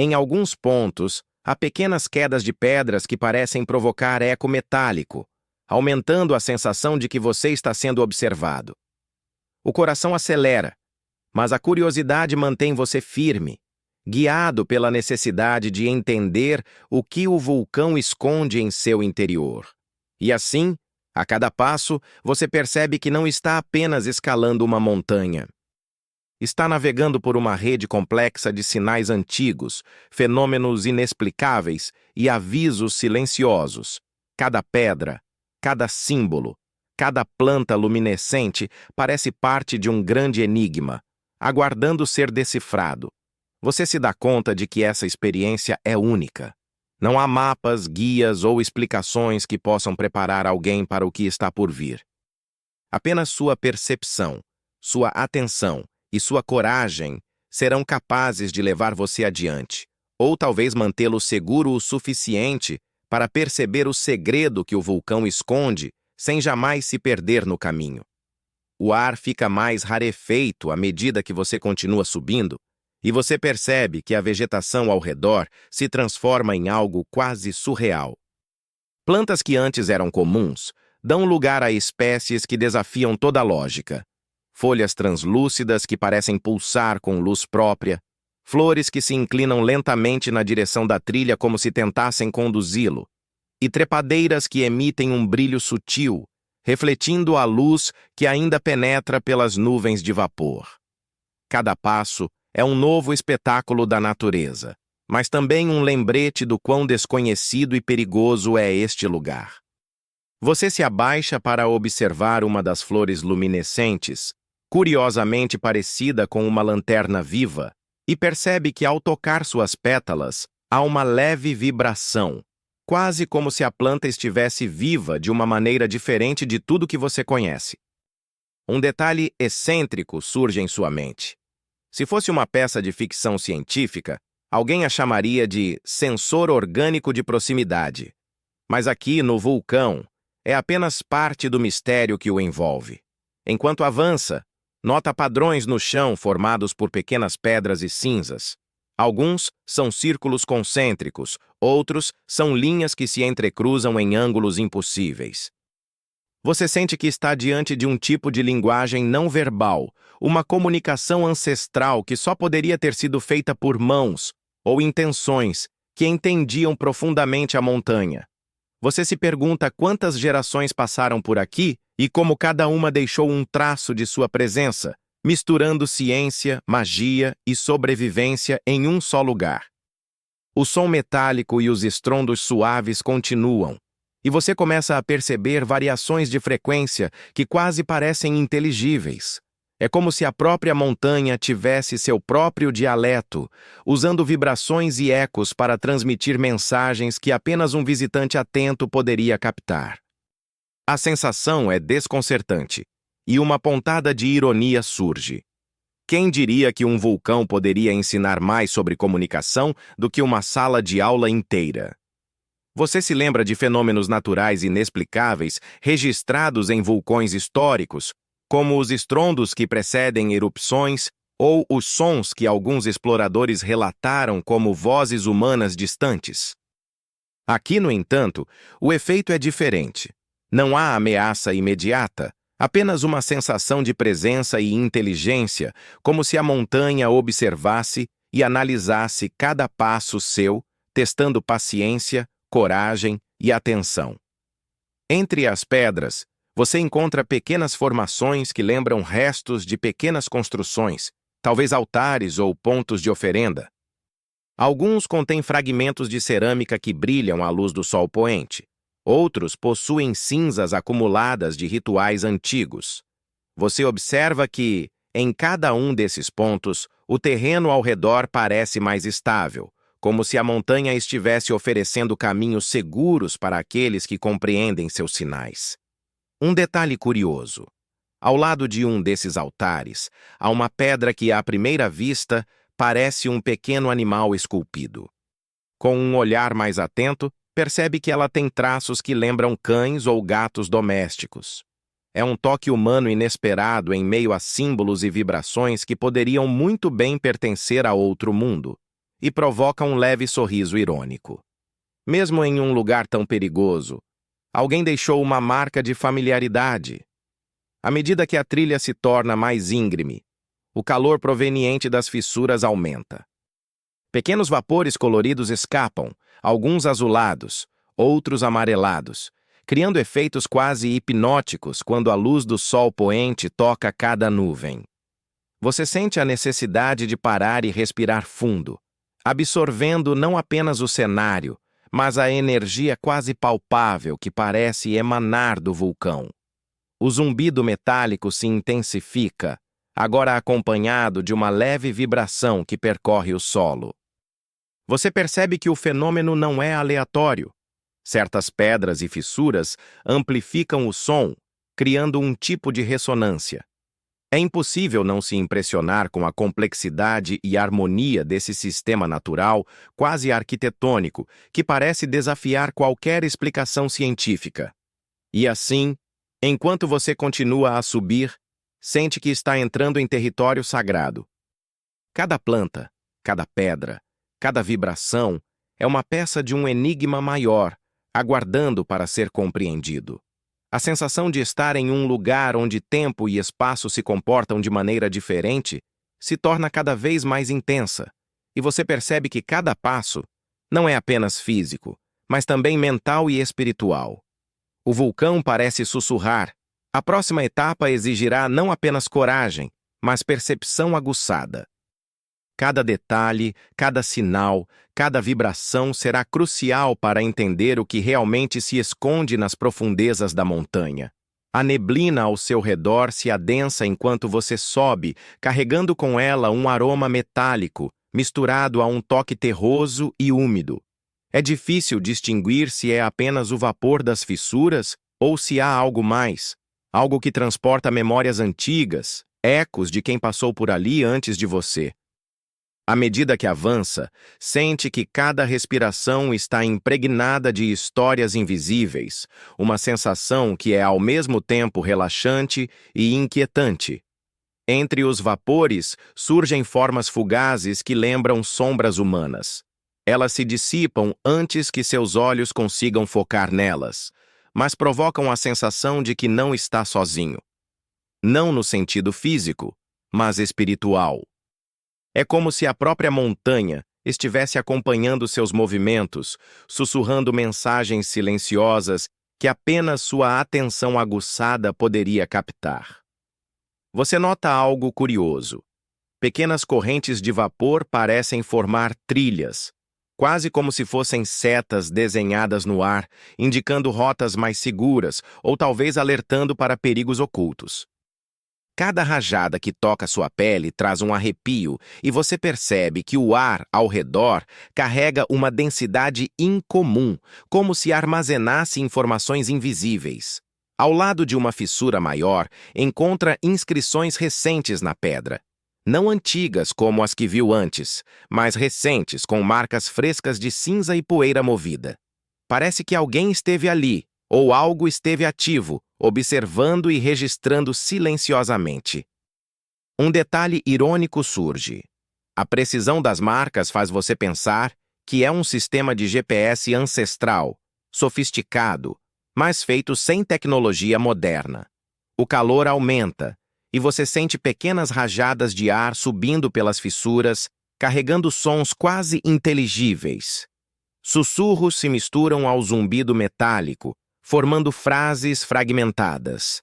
Em alguns pontos, há pequenas quedas de pedras que parecem provocar eco metálico, aumentando a sensação de que você está sendo observado. O coração acelera, mas a curiosidade mantém você firme, guiado pela necessidade de entender o que o vulcão esconde em seu interior. E assim, a cada passo, você percebe que não está apenas escalando uma montanha. Está navegando por uma rede complexa de sinais antigos, fenômenos inexplicáveis e avisos silenciosos. Cada pedra, cada símbolo, cada planta luminescente parece parte de um grande enigma, aguardando ser decifrado. Você se dá conta de que essa experiência é única. Não há mapas, guias ou explicações que possam preparar alguém para o que está por vir. Apenas sua percepção, sua atenção e sua coragem serão capazes de levar você adiante, ou talvez mantê-lo seguro o suficiente para perceber o segredo que o vulcão esconde sem jamais se perder no caminho. O ar fica mais rarefeito à medida que você continua subindo, e você percebe que a vegetação ao redor se transforma em algo quase surreal. Plantas que antes eram comuns dão lugar a espécies que desafiam toda a lógica. Folhas translúcidas que parecem pulsar com luz própria, flores que se inclinam lentamente na direção da trilha como se tentassem conduzi-lo, e trepadeiras que emitem um brilho sutil, refletindo a luz que ainda penetra pelas nuvens de vapor. Cada passo é um novo espetáculo da natureza, mas também um lembrete do quão desconhecido e perigoso é este lugar. Você se abaixa para observar uma das flores luminescentes, curiosamente parecida com uma lanterna viva, e percebe que ao tocar suas pétalas, há uma leve vibração, quase como se a planta estivesse viva de uma maneira diferente de tudo que você conhece. Um detalhe excêntrico surge em sua mente. Se fosse uma peça de ficção científica, alguém a chamaria de sensor orgânico de proximidade. Mas aqui, no vulcão, é apenas parte do mistério que o envolve. Enquanto avança, nota padrões no chão formados por pequenas pedras e cinzas. Alguns são círculos concêntricos, outros são linhas que se entrecruzam em ângulos impossíveis. Você sente que está diante de um tipo de linguagem não verbal, uma comunicação ancestral que só poderia ter sido feita por mãos ou intenções que entendiam profundamente a montanha. Você se pergunta quantas gerações passaram por aqui e como cada uma deixou um traço de sua presença, misturando ciência, magia e sobrevivência em um só lugar. O som metálico e os estrondos suaves continuam, e você começa a perceber variações de frequência que quase parecem inteligíveis. É como se a própria montanha tivesse seu próprio dialeto, usando vibrações e ecos para transmitir mensagens que apenas um visitante atento poderia captar. A sensação é desconcertante, e uma pontada de ironia surge. Quem diria que um vulcão poderia ensinar mais sobre comunicação do que uma sala de aula inteira? Você se lembra de fenômenos naturais inexplicáveis registrados em vulcões históricos, como os estrondos que precedem erupções ou os sons que alguns exploradores relataram como vozes humanas distantes? Aqui, no entanto, o efeito é diferente. Não há ameaça imediata, apenas uma sensação de presença e inteligência, como se a montanha observasse e analisasse cada passo seu, testando paciência, coragem e atenção. Entre as pedras, você encontra pequenas formações que lembram restos de pequenas construções, talvez altares ou pontos de oferenda. Alguns contêm fragmentos de cerâmica que brilham à luz do sol poente. Outros possuem cinzas acumuladas de rituais antigos. Você observa que, em cada um desses pontos, o terreno ao redor parece mais estável, como se a montanha estivesse oferecendo caminhos seguros para aqueles que compreendem seus sinais. Um detalhe curioso. Ao lado de um desses altares, há uma pedra que, à primeira vista, parece um pequeno animal esculpido. Com um olhar mais atento, percebe que ela tem traços que lembram cães ou gatos domésticos. É um toque humano inesperado em meio a símbolos e vibrações que poderiam muito bem pertencer a outro mundo, e provoca um leve sorriso irônico. Mesmo em um lugar tão perigoso, alguém deixou uma marca de familiaridade. À medida que a trilha se torna mais íngreme, o calor proveniente das fissuras aumenta. Pequenos vapores coloridos escapam, alguns azulados, outros amarelados, criando efeitos quase hipnóticos quando a luz do sol poente toca cada nuvem. Você sente a necessidade de parar e respirar fundo, absorvendo não apenas o cenário, mas a energia quase palpável que parece emanar do vulcão. O zumbido metálico se intensifica, agora acompanhado de uma leve vibração que percorre o solo. Você percebe que o fenômeno não é aleatório. Certas pedras e fissuras amplificam o som, criando um tipo de ressonância. É impossível não se impressionar com a complexidade e harmonia desse sistema natural, quase arquitetônico, que parece desafiar qualquer explicação científica. E assim, enquanto você continua a subir, sente que está entrando em território sagrado. Cada planta, cada pedra, cada vibração é uma peça de um enigma maior, aguardando para ser compreendido. A sensação de estar em um lugar onde tempo e espaço se comportam de maneira diferente se torna cada vez mais intensa, e você percebe que cada passo não é apenas físico, mas também mental e espiritual. O vulcão parece sussurrar: a próxima etapa exigirá não apenas coragem, mas percepção aguçada. Cada detalhe, cada sinal, cada vibração será crucial para entender o que realmente se esconde nas profundezas da montanha. A neblina ao seu redor se adensa enquanto você sobe, carregando com ela um aroma metálico, misturado a um toque terroso e úmido. É difícil distinguir se é apenas o vapor das fissuras ou se há algo mais, algo que transporta memórias antigas, ecos de quem passou por ali antes de você. À medida que avança, sente que cada respiração está impregnada de histórias invisíveis, uma sensação que é ao mesmo tempo relaxante e inquietante. Entre os vapores surgem formas fugazes que lembram sombras humanas. Elas se dissipam antes que seus olhos consigam focar nelas, mas provocam a sensação de que não está sozinho. Não no sentido físico, mas espiritual. É como se a própria montanha estivesse acompanhando seus movimentos, sussurrando mensagens silenciosas que apenas sua atenção aguçada poderia captar. Você nota algo curioso. Pequenas correntes de vapor parecem formar trilhas, quase como se fossem setas desenhadas no ar, indicando rotas mais seguras ou talvez alertando para perigos ocultos. Cada rajada que toca sua pele traz um arrepio e você percebe que o ar ao redor carrega uma densidade incomum, como se armazenasse informações invisíveis. Ao lado de uma fissura maior, encontra inscrições recentes na pedra. Não antigas como as que viu antes, mas recentes com marcas frescas de cinza e poeira movida. Parece que alguém esteve ali, ou algo esteve ativo, observando e registrando silenciosamente. Um detalhe irônico surge. A precisão das marcas faz você pensar que é um sistema de GPS ancestral, sofisticado, mas feito sem tecnologia moderna. O calor aumenta, e você sente pequenas rajadas de ar subindo pelas fissuras, carregando sons quase inteligíveis. Sussurros se misturam ao zumbido metálico, formando frases fragmentadas.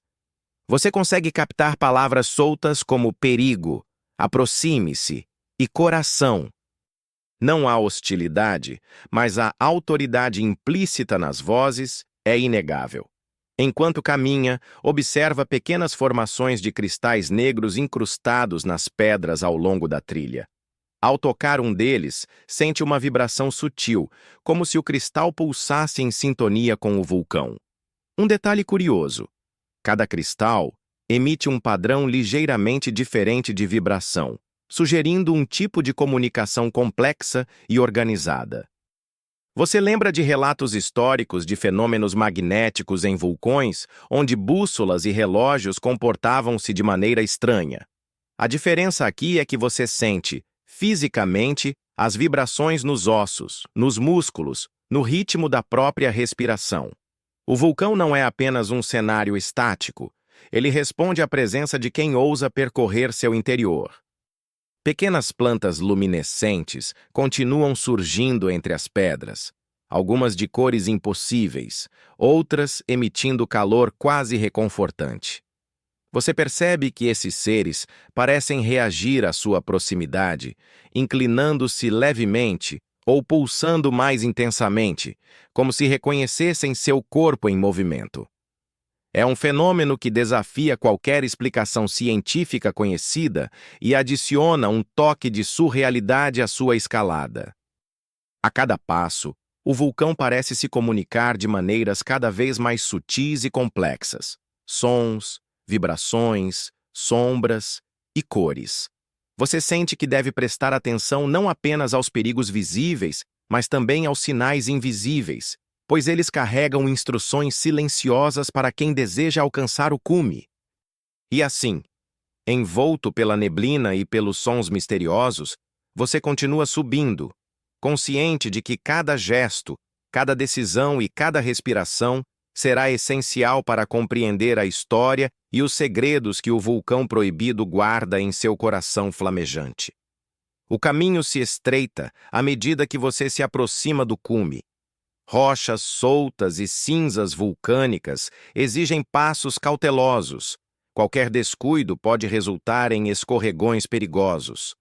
Você consegue captar palavras soltas como perigo, aproxime-se e coração. Não há hostilidade, mas a autoridade implícita nas vozes é inegável. Enquanto caminha, observa pequenas formações de cristais negros incrustados nas pedras ao longo da trilha. Ao tocar um deles, sente uma vibração sutil, como se o cristal pulsasse em sintonia com o vulcão. Um detalhe curioso: cada cristal emite um padrão ligeiramente diferente de vibração, sugerindo um tipo de comunicação complexa e organizada. Você lembra de relatos históricos de fenômenos magnéticos em vulcões, onde bússolas e relógios comportavam-se de maneira estranha? A diferença aqui é que você sente, fisicamente, as vibrações nos ossos, nos músculos, no ritmo da própria respiração. O vulcão não é apenas um cenário estático, ele responde à presença de quem ousa percorrer seu interior. Pequenas plantas luminescentes continuam surgindo entre as pedras, algumas de cores impossíveis, outras emitindo calor quase reconfortante. Você percebe que esses seres parecem reagir à sua proximidade, inclinando-se levemente ou pulsando mais intensamente, como se reconhecessem seu corpo em movimento. É um fenômeno que desafia qualquer explicação científica conhecida e adiciona um toque de surrealidade à sua escalada. A cada passo, o vulcão parece se comunicar de maneiras cada vez mais sutis e complexas. Sons, vibrações, sombras e cores. Você sente que deve prestar atenção não apenas aos perigos visíveis, mas também aos sinais invisíveis, pois eles carregam instruções silenciosas para quem deseja alcançar o cume. E assim, envolto pela neblina e pelos sons misteriosos, você continua subindo, consciente de que cada gesto, cada decisão e cada respiração será essencial para compreender a história e os segredos que o vulcão proibido guarda em seu coração flamejante. O caminho se estreita à medida que você se aproxima do cume. Rochas soltas e cinzas vulcânicas exigem passos cautelosos. Qualquer descuido pode resultar em escorregões perigosos.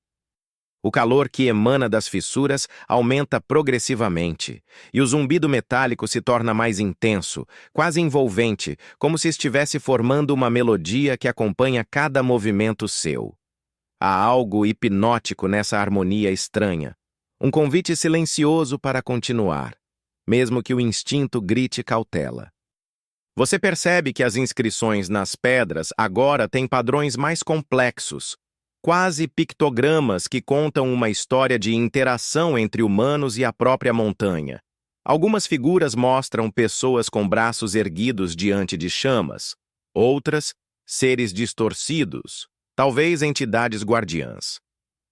O calor que emana das fissuras aumenta progressivamente, e o zumbido metálico se torna mais intenso, quase envolvente, como se estivesse formando uma melodia que acompanha cada movimento seu. Há algo hipnótico nessa harmonia estranha, um convite silencioso para continuar, mesmo que o instinto grite cautela. Você percebe que as inscrições nas pedras agora têm padrões mais complexos, quase pictogramas que contam uma história de interação entre humanos e a própria montanha. Algumas figuras mostram pessoas com braços erguidos diante de chamas, outras, seres distorcidos, talvez entidades guardiãs.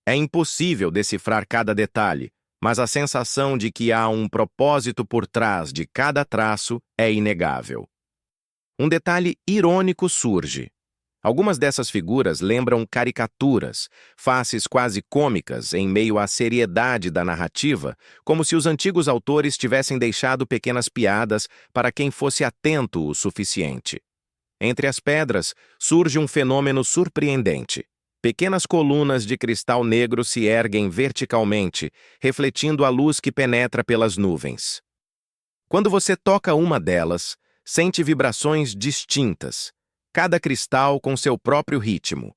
É impossível decifrar cada detalhe, mas a sensação de que há um propósito por trás de cada traço é inegável. Um detalhe irônico surge. Algumas dessas figuras lembram caricaturas, faces quase cômicas em meio à seriedade da narrativa, como se os antigos autores tivessem deixado pequenas piadas para quem fosse atento o suficiente. Entre as pedras, surge um fenômeno surpreendente. Pequenas colunas de cristal negro se erguem verticalmente, refletindo a luz que penetra pelas nuvens. Quando você toca uma delas, sente vibrações distintas, cada cristal com seu próprio ritmo.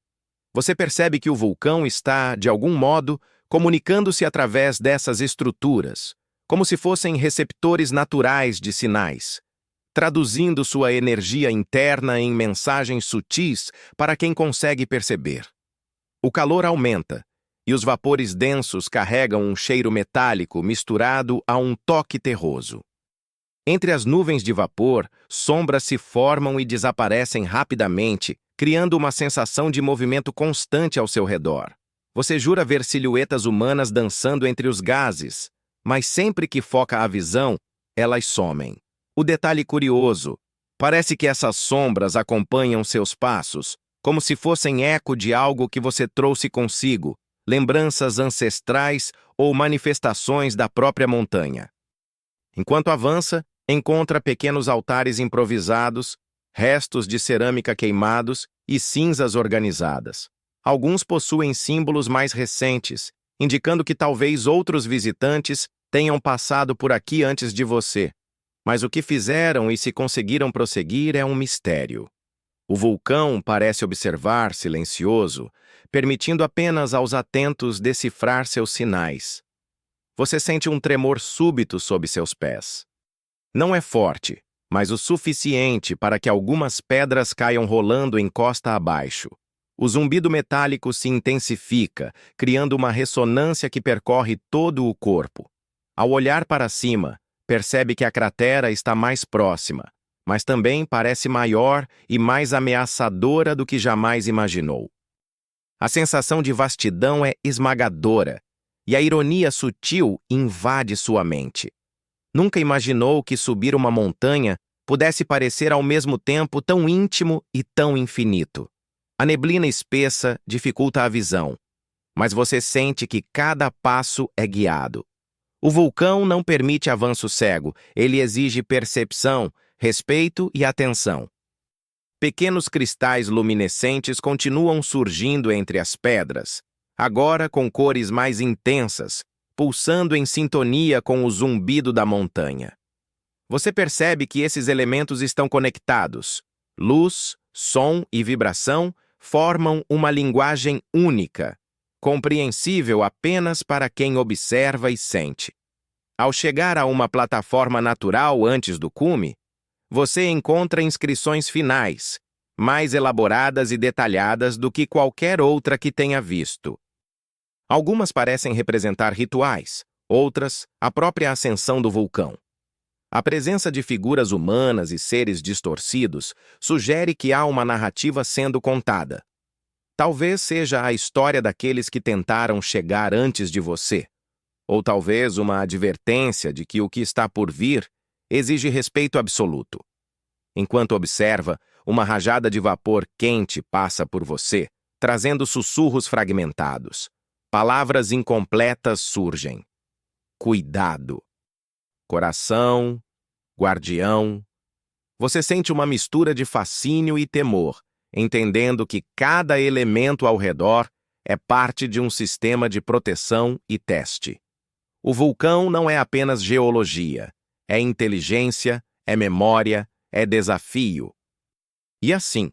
Você percebe que o vulcão está, de algum modo, comunicando-se através dessas estruturas, como se fossem receptores naturais de sinais, traduzindo sua energia interna em mensagens sutis para quem consegue perceber. O calor aumenta, e os vapores densos carregam um cheiro metálico misturado a um toque terroso. Entre as nuvens de vapor, sombras se formam e desaparecem rapidamente, criando uma sensação de movimento constante ao seu redor. Você jura ver silhuetas humanas dançando entre os gases, mas sempre que foca a visão, elas somem. O detalhe curioso, parece que essas sombras acompanham seus passos, como se fossem eco de algo que você trouxe consigo, lembranças ancestrais ou manifestações da própria montanha. Enquanto avança, encontra pequenos altares improvisados, restos de cerâmica queimados e cinzas organizadas. Alguns possuem símbolos mais recentes, indicando que talvez outros visitantes tenham passado por aqui antes de você. Mas o que fizeram e se conseguiram prosseguir é um mistério. O vulcão parece observar, silencioso, permitindo apenas aos atentos decifrar seus sinais. Você sente um tremor súbito sob seus pés. Não é forte, mas o suficiente para que algumas pedras caiam rolando em costa abaixo. O zumbido metálico se intensifica, criando uma ressonância que percorre todo o corpo. Ao olhar para cima, percebe que a cratera está mais próxima, mas também parece maior e mais ameaçadora do que jamais imaginou. A sensação de vastidão é esmagadora, e a ironia sutil invade sua mente. Nunca imaginou que subir uma montanha pudesse parecer ao mesmo tempo tão íntimo e tão infinito. A neblina espessa dificulta a visão, mas você sente que cada passo é guiado. O vulcão não permite avanço cego, ele exige percepção, respeito e atenção. Pequenos cristais luminescentes continuam surgindo entre as pedras, agora com cores mais intensas, pulsando em sintonia com o zumbido da montanha. Você percebe que esses elementos estão conectados. Luz, som e vibração formam uma linguagem única, compreensível apenas para quem observa e sente. Ao chegar a uma plataforma natural antes do cume, você encontra inscrições finais, mais elaboradas e detalhadas do que qualquer outra que tenha visto. Algumas parecem representar rituais, outras, a própria ascensão do vulcão. A presença de figuras humanas e seres distorcidos sugere que há uma narrativa sendo contada. Talvez seja a história daqueles que tentaram chegar antes de você, ou talvez uma advertência de que o que está por vir exige respeito absoluto. Enquanto observa, uma rajada de vapor quente passa por você, trazendo sussurros fragmentados. Palavras incompletas surgem. Cuidado. Coração. Guardião. Você sente uma mistura de fascínio e temor, entendendo que cada elemento ao redor é parte de um sistema de proteção e teste. O vulcão não é apenas geologia, é inteligência, é memória, é desafio. E assim,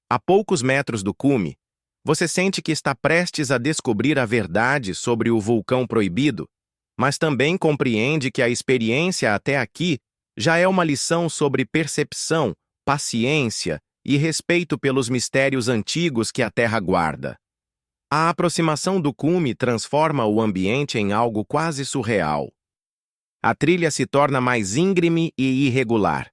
a poucos metros do cume, você sente que está prestes a descobrir a verdade sobre o vulcão proibido, mas também compreende que a experiência até aqui já é uma lição sobre percepção, paciência e respeito pelos mistérios antigos que a Terra guarda. A aproximação do cume transforma o ambiente em algo quase surreal. A trilha se torna mais íngreme e irregular.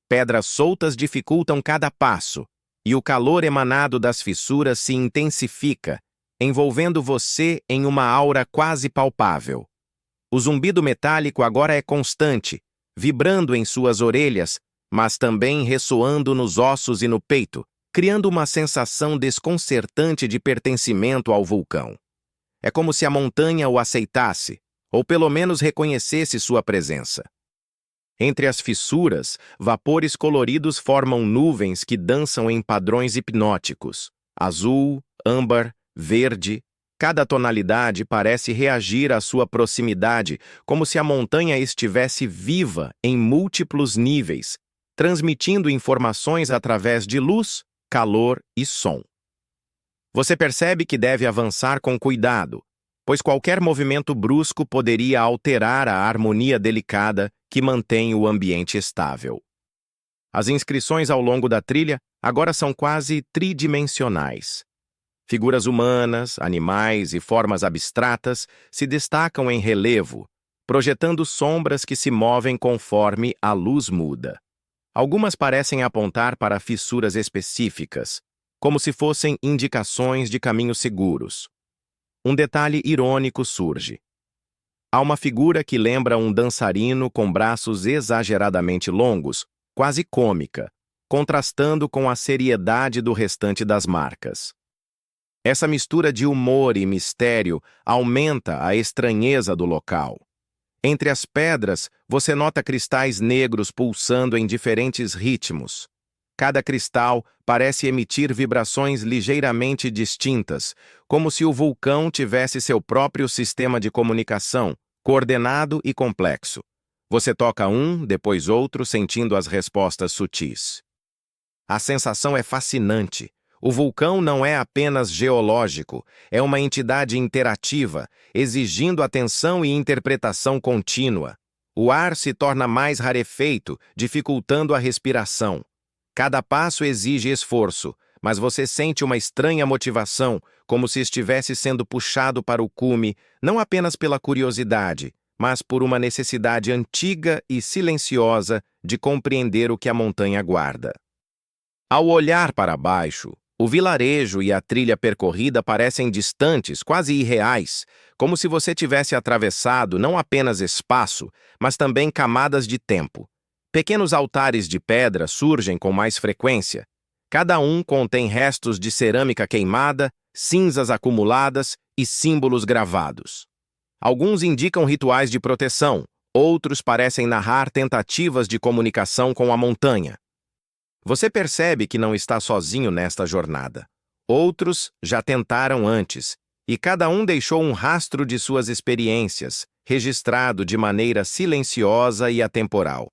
Pedras soltas dificultam cada passo, e o calor emanado das fissuras se intensifica, envolvendo você em uma aura quase palpável. O zumbido metálico agora é constante, vibrando em suas orelhas, mas também ressoando nos ossos e no peito, criando uma sensação desconcertante de pertencimento ao vulcão. É como se a montanha o aceitasse, ou pelo menos reconhecesse sua presença. Entre as fissuras, vapores coloridos formam nuvens que dançam em padrões hipnóticos. Azul, âmbar, verde. Cada tonalidade parece reagir à sua proximidade, como se a montanha estivesse viva em múltiplos níveis, transmitindo informações através de luz, calor e som. Você percebe que deve avançar com cuidado, pois qualquer movimento brusco poderia alterar a harmonia delicada que mantém o ambiente estável. As inscrições ao longo da trilha agora são quase tridimensionais. Figuras humanas, animais e formas abstratas se destacam em relevo, projetando sombras que se movem conforme a luz muda. Algumas parecem apontar para fissuras específicas, como se fossem indicações de caminhos seguros. Um detalhe irônico surge. Há uma figura que lembra um dançarino com braços exageradamente longos, quase cômica, contrastando com a seriedade do restante das marcas. Essa mistura de humor e mistério aumenta a estranheza do local. Entre as pedras, você nota cristais negros pulsando em diferentes ritmos. Cada cristal parece emitir vibrações ligeiramente distintas, como se o vulcão tivesse seu próprio sistema de comunicação, coordenado e complexo. Você toca um, depois outro, sentindo as respostas sutis. A sensação é fascinante. O vulcão não é apenas geológico, é uma entidade interativa, exigindo atenção e interpretação contínua. O ar se torna mais rarefeito, dificultando a respiração. Cada passo exige esforço, mas você sente uma estranha motivação, como se estivesse sendo puxado para o cume, não apenas pela curiosidade, mas por uma necessidade antiga e silenciosa de compreender o que a montanha guarda. Ao olhar para baixo, o vilarejo e a trilha percorrida parecem distantes, quase irreais, como se você tivesse atravessado não apenas espaço, mas também camadas de tempo. Pequenos altares de pedra surgem com mais frequência. Cada um contém restos de cerâmica queimada, cinzas acumuladas e símbolos gravados. Alguns indicam rituais de proteção, outros parecem narrar tentativas de comunicação com a montanha. Você percebe que não está sozinho nesta jornada. Outros já tentaram antes, e cada um deixou um rastro de suas experiências, registrado de maneira silenciosa e atemporal.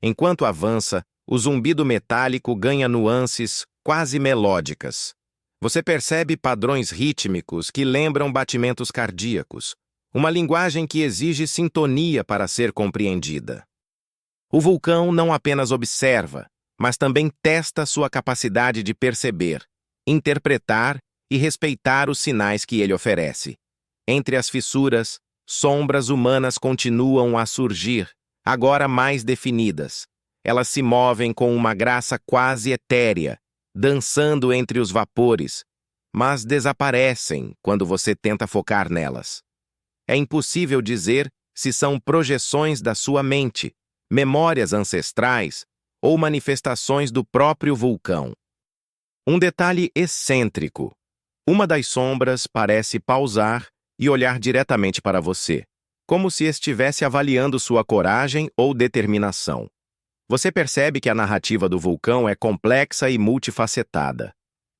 Enquanto avança, o zumbido metálico ganha nuances quase melódicas. Você percebe padrões rítmicos que lembram batimentos cardíacos, uma linguagem que exige sintonia para ser compreendida. O vulcão não apenas observa, mas também testa sua capacidade de perceber, interpretar e respeitar os sinais que ele oferece. Entre as fissuras, sombras humanas continuam a surgir, agora mais definidas. Elas se movem com uma graça quase etérea, dançando entre os vapores, mas desaparecem quando você tenta focar nelas. É impossível dizer se são projeções da sua mente, memórias ancestrais ou manifestações do próprio vulcão. Um detalhe excêntrico. Uma das sombras parece pausar e olhar diretamente para você, como se estivesse avaliando sua coragem ou determinação. Você percebe que a narrativa do vulcão é complexa e multifacetada.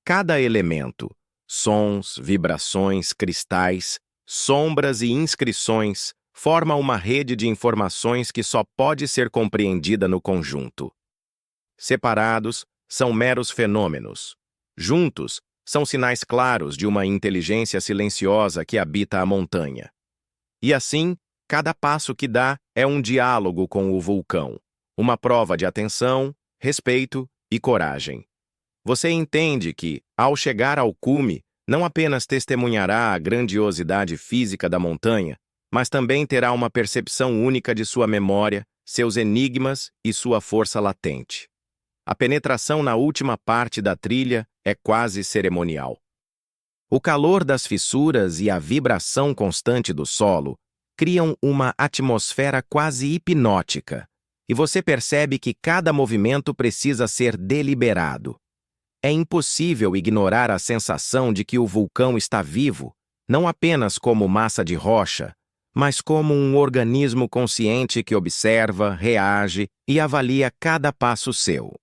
Cada elemento, sons, vibrações, cristais, sombras e inscrições, forma uma rede de informações que só pode ser compreendida no conjunto. Separados, são meros fenômenos. Juntos, são sinais claros de uma inteligência silenciosa que habita a montanha. E assim, cada passo que dá é um diálogo com o vulcão, uma prova de atenção, respeito e coragem. Você entende que, ao chegar ao cume, não apenas testemunhará a grandiosidade física da montanha, mas também terá uma percepção única de sua memória, seus enigmas e sua força latente. A penetração na última parte da trilha é quase cerimonial. O calor das fissuras e a vibração constante do solo criam uma atmosfera quase hipnótica, e você percebe que cada movimento precisa ser deliberado. É impossível ignorar a sensação de que o vulcão está vivo, não apenas como massa de rocha, mas como um organismo consciente que observa, reage e avalia cada passo seu.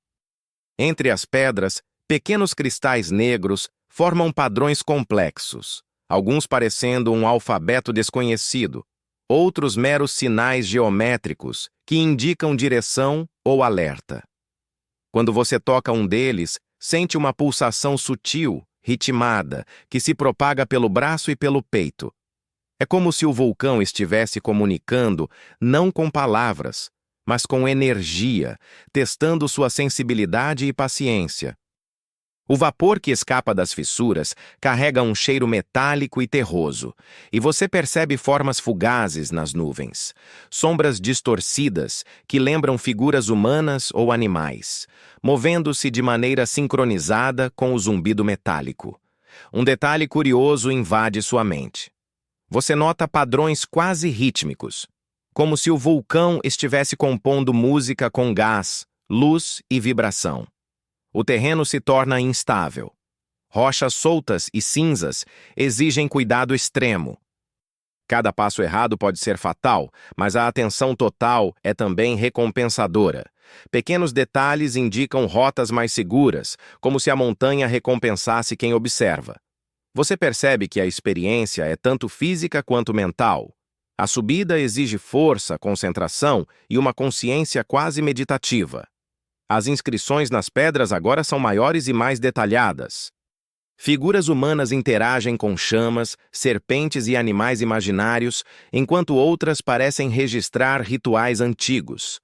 Entre as pedras, pequenos cristais negros formam padrões complexos, alguns parecendo um alfabeto desconhecido, outros meros sinais geométricos que indicam direção ou alerta. Quando você toca um deles, sente uma pulsação sutil, ritmada, que se propaga pelo braço e pelo peito. É como se o vulcão estivesse comunicando não com palavras, mas com energia, testando sua sensibilidade e paciência. O vapor que escapa das fissuras carrega um cheiro metálico e terroso, e você percebe formas fugazes nas nuvens, sombras distorcidas que lembram figuras humanas ou animais, movendo-se de maneira sincronizada com o zumbido metálico. Um detalhe curioso invade sua mente. Você nota padrões quase rítmicos, como se o vulcão estivesse compondo música com gás, luz e vibração. O terreno se torna instável. Rochas soltas e cinzas exigem cuidado extremo. Cada passo errado pode ser fatal, mas a atenção total é também recompensadora. Pequenos detalhes indicam rotas mais seguras, como se a montanha recompensasse quem observa. Você percebe que a experiência é tanto física quanto mental. A subida exige força, concentração e uma consciência quase meditativa. As inscrições nas pedras agora são maiores e mais detalhadas. Figuras humanas interagem com chamas, serpentes e animais imaginários, enquanto outras parecem registrar rituais antigos.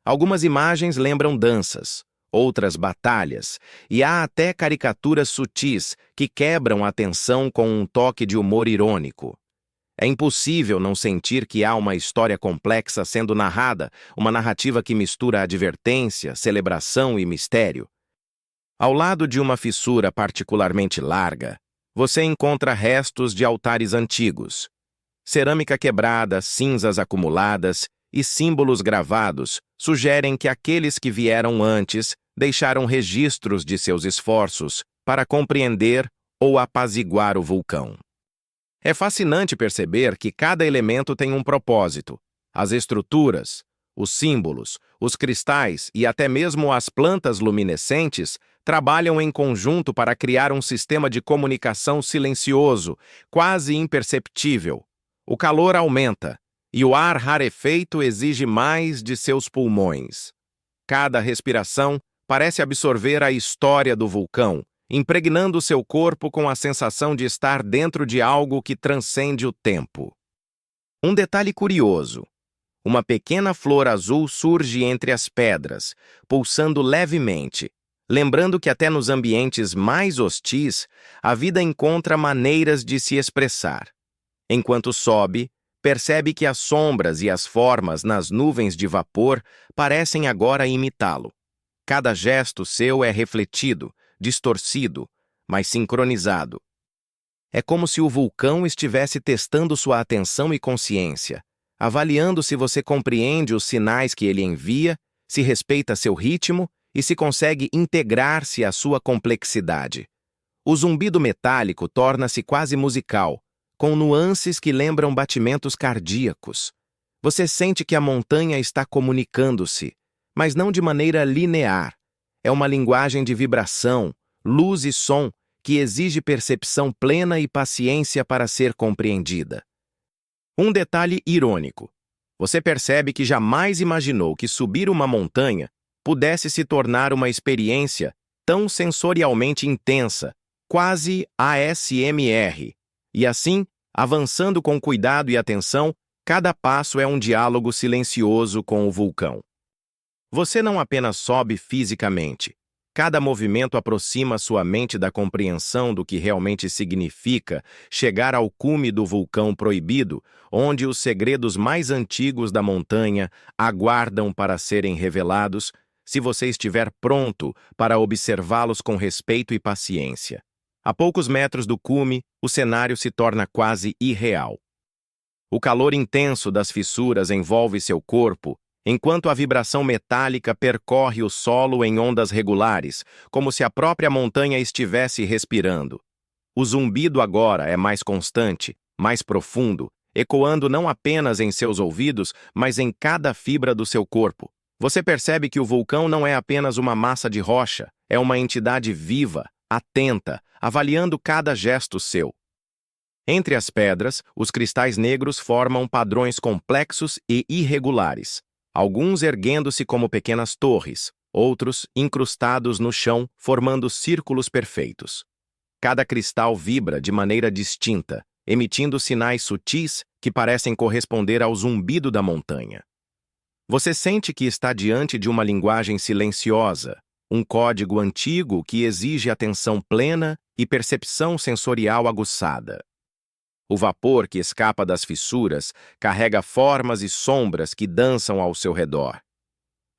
Algumas imagens lembram danças, outras batalhas, e há até caricaturas sutis que quebram a tensão com um toque de humor irônico. É impossível não sentir que há uma história complexa sendo narrada, uma narrativa que mistura advertência, celebração e mistério. Ao lado de uma fissura particularmente larga, você encontra restos de altares antigos. Cerâmica quebrada, cinzas acumuladas e símbolos gravados sugerem que aqueles que vieram antes deixaram registros de seus esforços para compreender ou apaziguar o vulcão. É fascinante perceber que cada elemento tem um propósito. As estruturas, os símbolos, os cristais e até mesmo as plantas luminescentes trabalham em conjunto para criar um sistema de comunicação silencioso, quase imperceptível. O calor aumenta, e o ar rarefeito exige mais de seus pulmões. Cada respiração parece absorver a história do vulcão, impregnando seu corpo com a sensação de estar dentro de algo que transcende o tempo. Um detalhe curioso: uma pequena flor azul surge entre as pedras, pulsando levemente, lembrando que até nos ambientes mais hostis, a vida encontra maneiras de se expressar. Enquanto sobe, percebe que as sombras e as formas nas nuvens de vapor parecem agora imitá-lo. Cada gesto seu é refletido, distorcido, mas sincronizado. É como se o vulcão estivesse testando sua atenção e consciência, avaliando se você compreende os sinais que ele envia, se respeita seu ritmo e se consegue integrar-se à sua complexidade. O zumbido metálico torna-se quase musical, com nuances que lembram batimentos cardíacos. Você sente que a montanha está comunicando-se, mas não de maneira linear. É uma linguagem de vibração, luz e som que exige percepção plena e paciência para ser compreendida. Um detalhe irônico: você percebe que jamais imaginou que subir uma montanha pudesse se tornar uma experiência tão sensorialmente intensa, quase ASMR. E assim, avançando com cuidado e atenção, cada passo é um diálogo silencioso com o vulcão. Você não apenas sobe fisicamente. Cada movimento aproxima sua mente da compreensão do que realmente significa chegar ao cume do vulcão proibido, onde os segredos mais antigos da montanha aguardam para serem revelados, se você estiver pronto para observá-los com respeito e paciência. A poucos metros do cume, o cenário se torna quase irreal. O calor intenso das fissuras envolve seu corpo, enquanto a vibração metálica percorre o solo em ondas regulares, como se a própria montanha estivesse respirando. O zumbido agora é mais constante, mais profundo, ecoando não apenas em seus ouvidos, mas em cada fibra do seu corpo. Você percebe que o vulcão não é apenas uma massa de rocha, é uma entidade viva, atenta, avaliando cada gesto seu. Entre as pedras, os cristais negros formam padrões complexos e irregulares, alguns erguendo-se como pequenas torres, outros incrustados no chão, formando círculos perfeitos. Cada cristal vibra de maneira distinta, emitindo sinais sutis que parecem corresponder ao zumbido da montanha. Você sente que está diante de uma linguagem silenciosa, um código antigo que exige atenção plena e percepção sensorial aguçada. O vapor que escapa das fissuras carrega formas e sombras que dançam ao seu redor.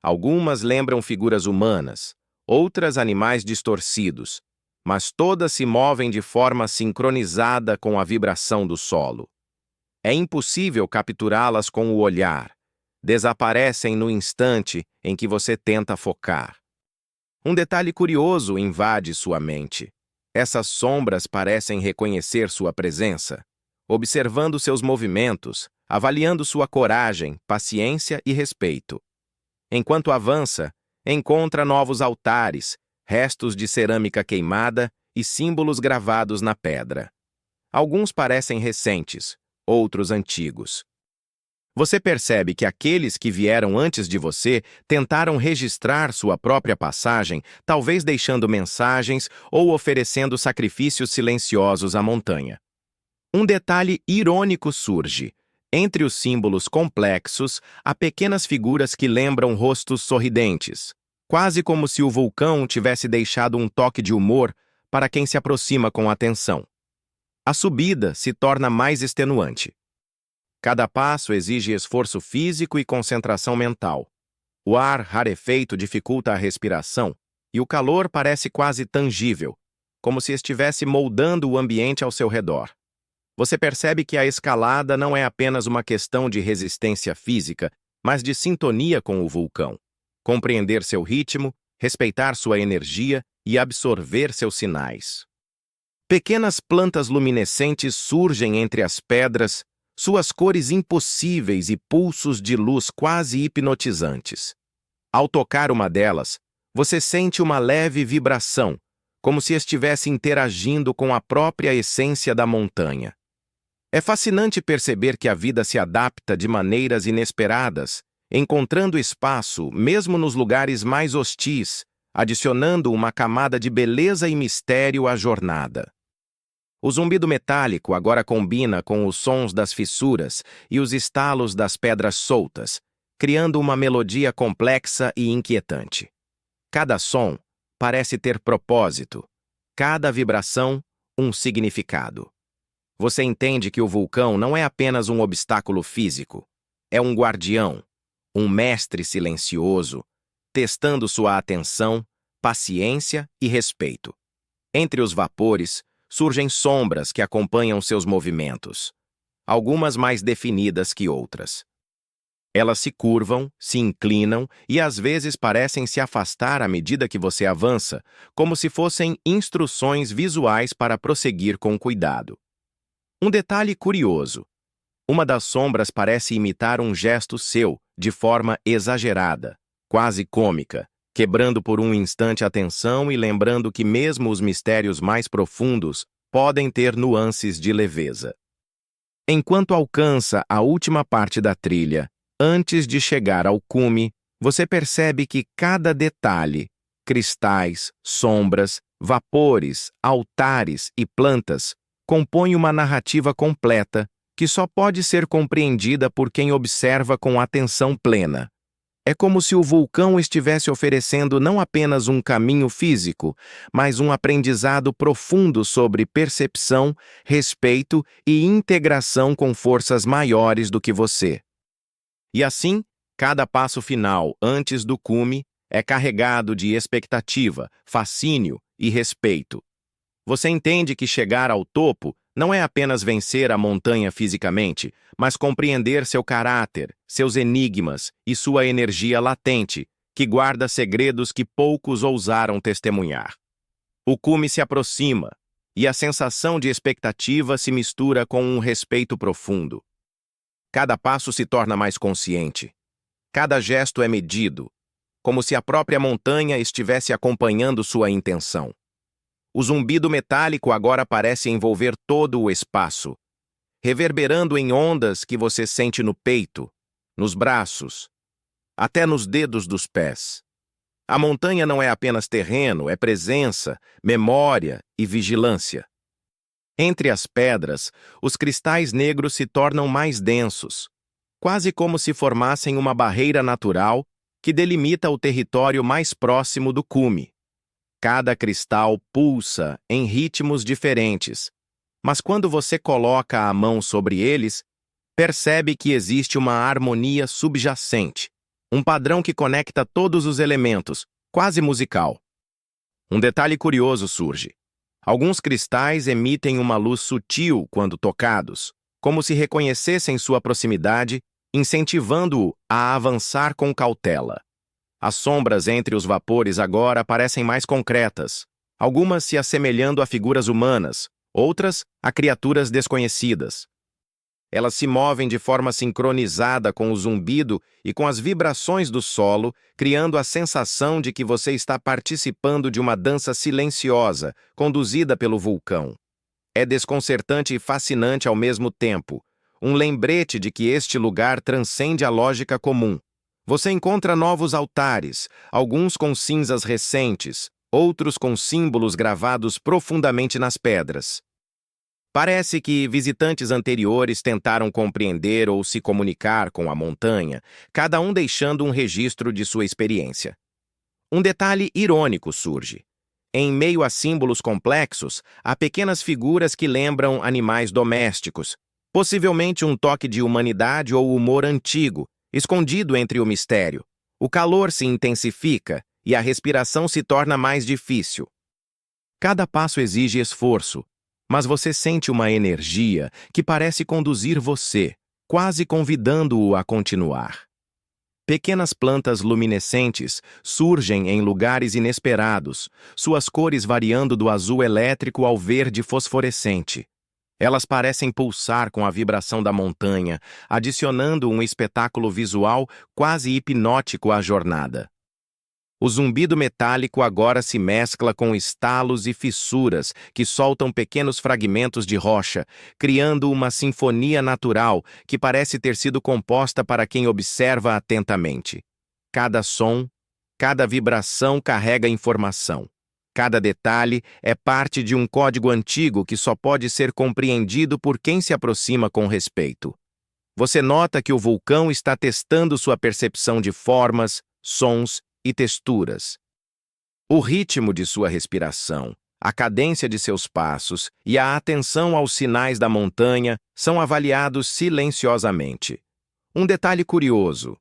Algumas lembram figuras humanas, outras animais distorcidos, mas todas se movem de forma sincronizada com a vibração do solo. É impossível capturá-las com o olhar. Desaparecem no instante em que você tenta focar. Um detalhe curioso invade sua mente. Essas sombras parecem reconhecer sua presença, observando seus movimentos, avaliando sua coragem, paciência e respeito. Enquanto avança, encontra novos altares, restos de cerâmica queimada e símbolos gravados na pedra. Alguns parecem recentes, outros antigos. Você percebe que aqueles que vieram antes de você tentaram registrar sua própria passagem, talvez deixando mensagens ou oferecendo sacrifícios silenciosos à montanha. Um detalhe irônico surge. Entre os símbolos complexos, há pequenas figuras que lembram rostos sorridentes, quase como se o vulcão tivesse deixado um toque de humor para quem se aproxima com atenção. A subida se torna mais extenuante. Cada passo exige esforço físico e concentração mental. O ar rarefeito dificulta a respiração e o calor parece quase tangível, como se estivesse moldando o ambiente ao seu redor. Você percebe que a escalada não é apenas uma questão de resistência física, mas de sintonia com o vulcão. Compreender seu ritmo, respeitar sua energia e absorver seus sinais. Pequenas plantas luminescentes surgem entre as pedras, suas cores impossíveis e pulsos de luz quase hipnotizantes. Ao tocar uma delas, você sente uma leve vibração, como se estivesse interagindo com a própria essência da montanha. É fascinante perceber que a vida se adapta de maneiras inesperadas, encontrando espaço mesmo nos lugares mais hostis, adicionando uma camada de beleza e mistério à jornada. O zumbido metálico agora combina com os sons das fissuras e os estalos das pedras soltas, criando uma melodia complexa e inquietante. Cada som parece ter propósito, cada vibração um significado. Você entende que o vulcão não é apenas um obstáculo físico, é um guardião, um mestre silencioso, testando sua atenção, paciência e respeito. Entre os vapores, surgem sombras que acompanham seus movimentos, algumas mais definidas que outras. Elas se curvam, se inclinam e às vezes parecem se afastar à medida que você avança, como se fossem instruções visuais para prosseguir com cuidado. Um detalhe curioso. Uma das sombras parece imitar um gesto seu, de forma exagerada, quase cômica, quebrando por um instante a tensão e lembrando que mesmo os mistérios mais profundos podem ter nuances de leveza. Enquanto alcança a última parte da trilha, antes de chegar ao cume, você percebe que cada detalhe, cristais, sombras, vapores, altares e plantas, compõe uma narrativa completa que só pode ser compreendida por quem observa com atenção plena. É como se o vulcão estivesse oferecendo não apenas um caminho físico, mas um aprendizado profundo sobre percepção, respeito e integração com forças maiores do que você. E assim, cada passo final antes do cume É carregado de expectativa, fascínio e respeito. Você entende que chegar ao topo não é apenas vencer a montanha fisicamente, mas compreender seu caráter, seus enigmas e sua energia latente, que guarda segredos que poucos ousaram testemunhar. O cume se aproxima, e a sensação de expectativa se mistura com um respeito profundo. Cada passo se torna mais consciente. Cada gesto é medido, como se a própria montanha estivesse acompanhando sua intenção. O zumbido metálico agora parece envolver todo o espaço, reverberando em ondas que você sente no peito, nos braços, até nos dedos dos pés. A montanha não é apenas terreno, é presença, memória e vigilância. Entre as pedras, os cristais negros se tornam mais densos, quase como se formassem uma barreira natural que delimita o território mais próximo do cume. Cada cristal pulsa em ritmos diferentes, mas quando você coloca a mão sobre eles, percebe que existe uma harmonia subjacente, um padrão que conecta todos os elementos, quase musical. Um detalhe curioso surge. Alguns cristais emitem uma luz sutil quando tocados, como se reconhecessem sua proximidade, incentivando-o a avançar com cautela. As sombras entre os vapores agora parecem mais concretas, algumas se assemelhando a figuras humanas, outras a criaturas desconhecidas. Elas se movem de forma sincronizada com o zumbido e com as vibrações do solo, criando a sensação de que você está participando de uma dança silenciosa, conduzida pelo vulcão. É desconcertante e fascinante ao mesmo tempo, um lembrete de que este lugar transcende a lógica comum. Você encontra novos altares, alguns com cinzas recentes, outros com símbolos gravados profundamente nas pedras. Parece que visitantes anteriores tentaram compreender ou se comunicar com a montanha, cada um deixando um registro de sua experiência. Um detalhe irônico surge. Em meio a símbolos complexos, há pequenas figuras que lembram animais domésticos, possivelmente um toque de humanidade ou humor antigo, escondido entre o mistério. O calor se intensifica e a respiração se torna mais difícil. Cada passo exige esforço, mas você sente uma energia que parece conduzir você, quase convidando-o a continuar. Pequenas plantas luminescentes surgem em lugares inesperados, suas cores variando do azul elétrico ao verde fosforescente. Elas parecem pulsar com a vibração da montanha, adicionando um espetáculo visual quase hipnótico à jornada. O zumbido metálico agora se mescla com estalos e fissuras que soltam pequenos fragmentos de rocha, criando uma sinfonia natural que parece ter sido composta para quem observa atentamente. Cada som, cada vibração carrega informação. Cada detalhe é parte de um código antigo que só pode ser compreendido por quem se aproxima com respeito. Você nota que o vulcão está testando sua percepção de formas, sons e texturas. O ritmo de sua respiração, a cadência de seus passos e a atenção aos sinais da montanha são avaliados silenciosamente. Um detalhe curioso: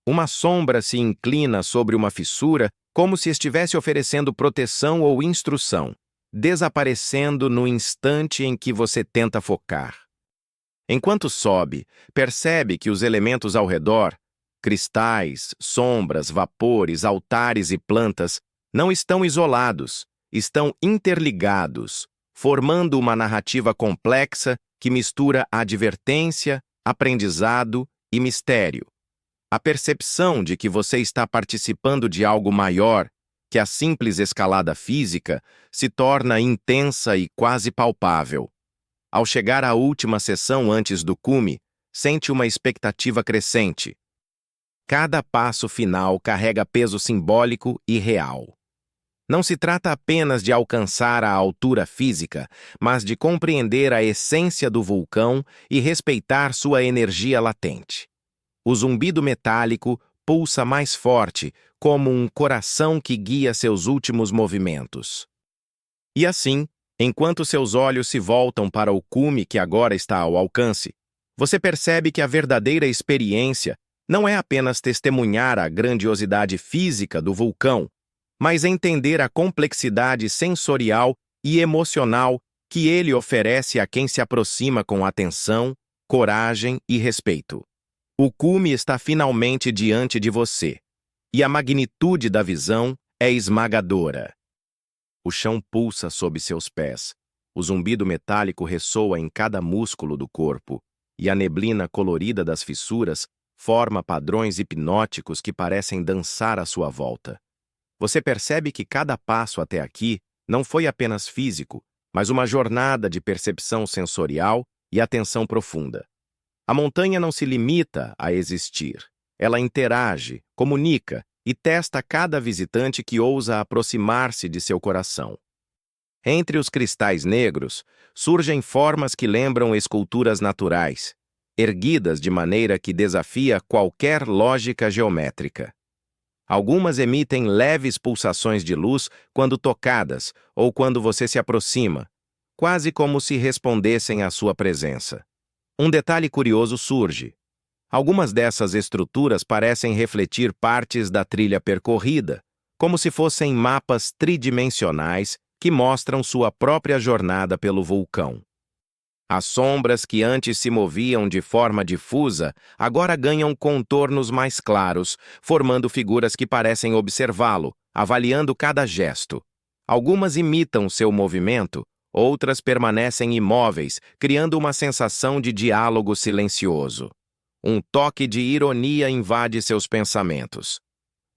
uma sombra se inclina sobre uma fissura como se estivesse oferecendo proteção ou instrução, desaparecendo no instante em que você tenta focar. Enquanto sobe, percebe que os elementos ao redor, cristais, sombras, vapores, altares e plantas, não estão isolados, estão interligados, formando uma narrativa complexa que mistura advertência, aprendizado e mistério. A percepção de que você está participando de algo maior que a simples escalada física se torna intensa e quase palpável. Ao chegar à última sessão antes do cume, sente uma expectativa crescente. Cada passo final carrega peso simbólico e real. Não se trata apenas de alcançar a altura física, mas de compreender a essência do vulcão e respeitar sua energia latente. O zumbido metálico pulsa mais forte, como um coração que guia seus últimos movimentos. E assim, enquanto seus olhos se voltam para o cume que agora está ao alcance, você percebe que a verdadeira experiência não é apenas testemunhar a grandiosidade física do vulcão, mas entender a complexidade sensorial e emocional que ele oferece a quem se aproxima com atenção, coragem e respeito. O cume está finalmente diante de você, e a magnitude da visão é esmagadora. O chão pulsa sob seus pés, o zumbido metálico ressoa em cada músculo do corpo, e a neblina colorida das fissuras forma padrões hipnóticos que parecem dançar à sua volta. Você percebe que cada passo até aqui não foi apenas físico, mas uma jornada de percepção sensorial e atenção profunda. A montanha não se limita a existir. Ela interage, comunica e testa cada visitante que ousa aproximar-se de seu coração. Entre os cristais negros, surgem formas que lembram esculturas naturais, erguidas de maneira que desafia qualquer lógica geométrica. Algumas emitem leves pulsações de luz quando tocadas ou quando você se aproxima, quase como se respondessem à sua presença. Um detalhe curioso surge. Algumas dessas estruturas parecem refletir partes da trilha percorrida, como se fossem mapas tridimensionais que mostram sua própria jornada pelo vulcão. As sombras que antes se moviam de forma difusa agora ganham contornos mais claros, formando figuras que parecem observá-lo, avaliando cada gesto. Algumas imitam seu movimento, outras permanecem imóveis, criando uma sensação de diálogo silencioso. Um toque de ironia invade seus pensamentos.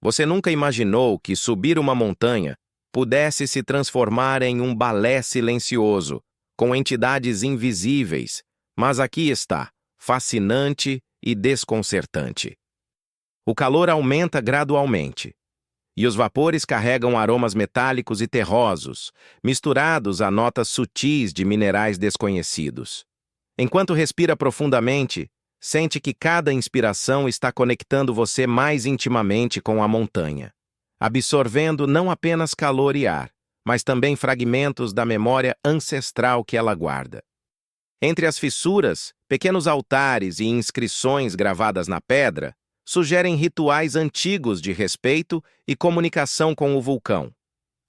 Você nunca imaginou que subir uma montanha pudesse se transformar em um balé silencioso, com entidades invisíveis, mas aqui está, fascinante e desconcertante. O calor aumenta gradualmente, e os vapores carregam aromas metálicos e terrosos, misturados a notas sutis de minerais desconhecidos. Enquanto respira profundamente, sente que cada inspiração está conectando você mais intimamente com a montanha, absorvendo não apenas calor e ar, mas também fragmentos da memória ancestral que ela guarda. Entre as fissuras, pequenos altares e inscrições gravadas na pedra sugerem rituais antigos de respeito e comunicação com o vulcão.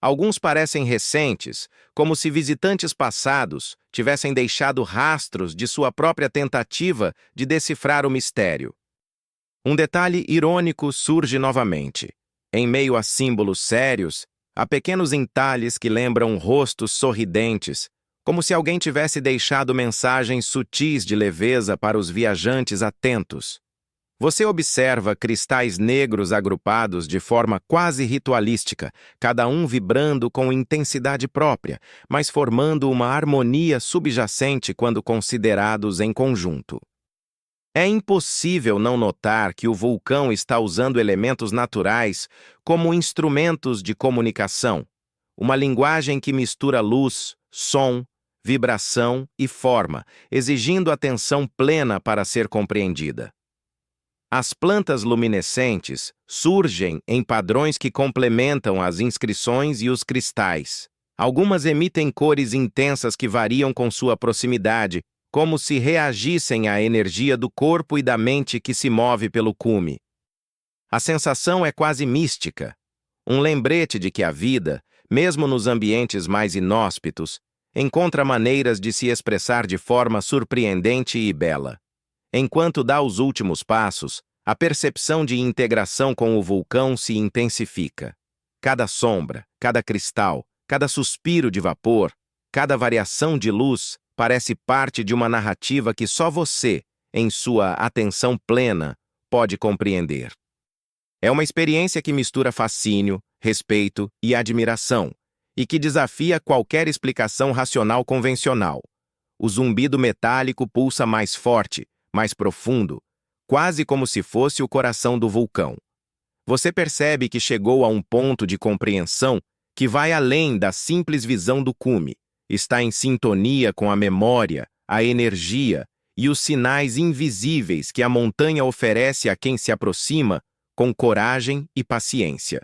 Alguns parecem recentes, como se visitantes passados tivessem deixado rastros de sua própria tentativa de decifrar o mistério. Um detalhe irônico surge novamente. Em meio a símbolos sérios, há pequenos entalhes que lembram rostos sorridentes, como se alguém tivesse deixado mensagens sutis de leveza para os viajantes atentos. Você observa cristais negros agrupados de forma quase ritualística, cada um vibrando com intensidade própria, mas formando uma harmonia subjacente quando considerados em conjunto. É impossível não notar que o vulcão está usando elementos naturais como instrumentos de comunicação, uma linguagem que mistura luz, som, vibração e forma, exigindo atenção plena para ser compreendida. As plantas luminescentes surgem em padrões que complementam as inscrições e os cristais. Algumas emitem cores intensas que variam com sua proximidade, como se reagissem à energia do corpo e da mente que se move pelo cume. A sensação é quase mística, um lembrete de que a vida, mesmo nos ambientes mais inóspitos, encontra maneiras de se expressar de forma surpreendente e bela. Enquanto dá os últimos passos, a percepção de integração com o vulcão se intensifica. Cada sombra, cada cristal, cada suspiro de vapor, cada variação de luz parece parte de uma narrativa que só você, em sua atenção plena, pode compreender. É uma experiência que mistura fascínio, respeito e admiração, e que desafia qualquer explicação racional convencional. O zumbido metálico pulsa mais forte, mais profundo, quase como se fosse o coração do vulcão. Você percebe que chegou a um ponto de compreensão que vai além da simples visão do cume, está em sintonia com a memória, a energia e os sinais invisíveis que a montanha oferece a quem se aproxima com coragem e paciência.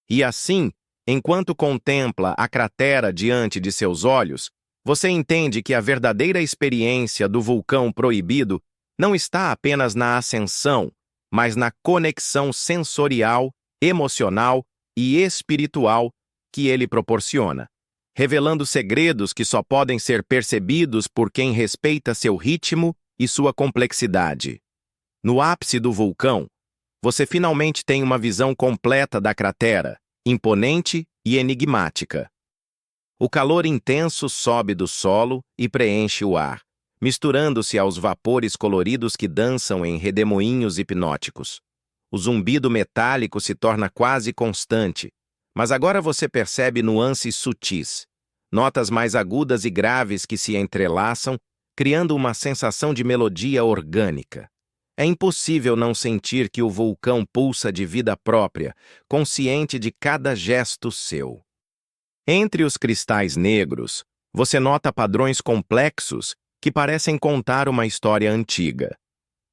E assim, enquanto contempla a cratera diante de seus olhos, você entende que a verdadeira experiência do vulcão proibido não está apenas na ascensão, mas na conexão sensorial, emocional e espiritual que ele proporciona, revelando segredos que só podem ser percebidos por quem respeita seu ritmo e sua complexidade. No ápice do vulcão, você finalmente tem uma visão completa da cratera, imponente e enigmática. O calor intenso sobe do solo e preenche o ar, misturando-se aos vapores coloridos que dançam em redemoinhos hipnóticos. O zumbido metálico se torna quase constante, mas agora você percebe nuances sutis, notas mais agudas e graves que se entrelaçam, criando uma sensação de melodia orgânica. É impossível não sentir que o vulcão pulsa de vida própria, consciente de cada gesto seu. Entre os cristais negros, você nota padrões complexos que parecem contar uma história antiga.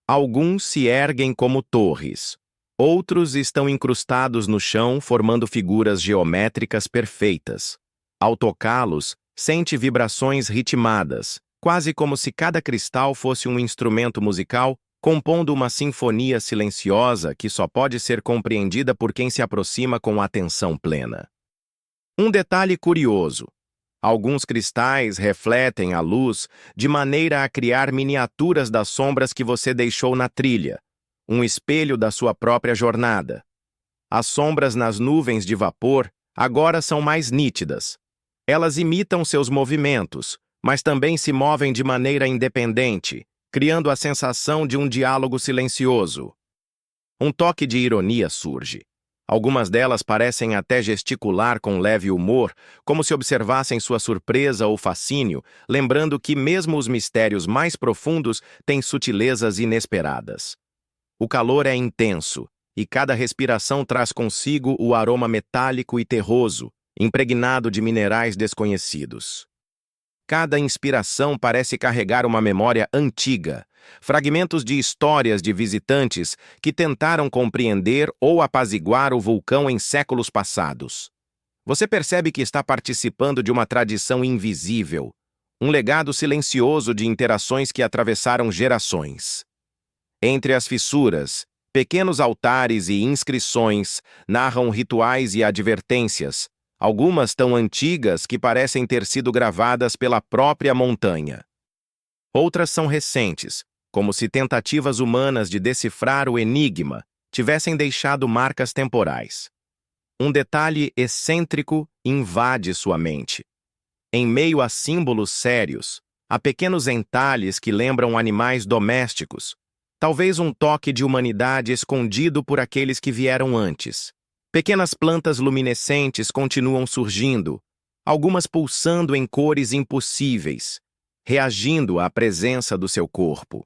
Alguns se erguem como torres. Outros estão incrustados no chão, formando figuras geométricas perfeitas. Ao tocá-los, sente vibrações ritmadas, quase como se cada cristal fosse um instrumento musical, compondo uma sinfonia silenciosa que só pode ser compreendida por quem se aproxima com atenção plena. Um detalhe curioso: alguns cristais refletem a luz de maneira a criar miniaturas das sombras que você deixou na trilha, um espelho da sua própria jornada. As sombras nas nuvens de vapor agora são mais nítidas. Elas imitam seus movimentos, mas também se movem de maneira independente, criando a sensação de um diálogo silencioso. Um toque de ironia surge. Algumas delas parecem até gesticular com leve humor, como se observassem sua surpresa ou fascínio, lembrando que mesmo os mistérios mais profundos têm sutilezas inesperadas. O calor é intenso, e cada respiração traz consigo o aroma metálico e terroso, impregnado de minerais desconhecidos. Cada inspiração parece carregar uma memória antiga, fragmentos de histórias de visitantes que tentaram compreender ou apaziguar o vulcão em séculos passados. Você percebe que está participando de uma tradição invisível, um legado silencioso de interações que atravessaram gerações. Entre as fissuras, pequenos altares e inscrições narram rituais e advertências, algumas tão antigas que parecem ter sido gravadas pela própria montanha. Outras são recentes, como se tentativas humanas de decifrar o enigma tivessem deixado marcas temporais. Um detalhe excêntrico invade sua mente. Em meio a símbolos sérios, há pequenos entalhes que lembram animais domésticos, talvez um toque de humanidade escondido por aqueles que vieram antes. Pequenas plantas luminescentes continuam surgindo, algumas pulsando em cores impossíveis, reagindo à presença do seu corpo.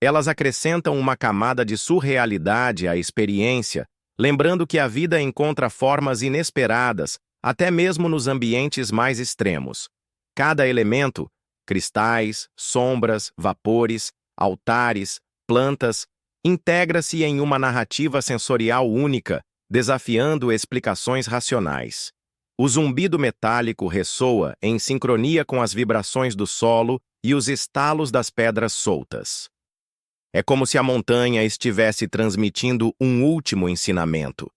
Elas acrescentam uma camada de surrealidade à experiência, lembrando que a vida encontra formas inesperadas, até mesmo nos ambientes mais extremos. Cada elemento, cristais, sombras, vapores, altares, plantas, integra-se em uma narrativa sensorial única, desafiando explicações racionais. O zumbido metálico ressoa em sincronia com as vibrações do solo e os estalos das pedras soltas. É como se a montanha estivesse transmitindo um último ensinamento.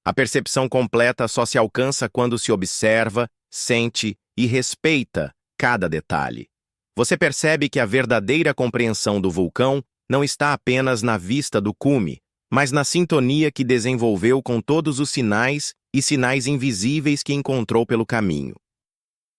A percepção completa só se alcança quando se observa, sente e respeita cada detalhe. Você percebe que a verdadeira compreensão do vulcão não está apenas na vista do cume, mas na sintonia que desenvolveu com todos os sinais e sinais invisíveis que encontrou pelo caminho.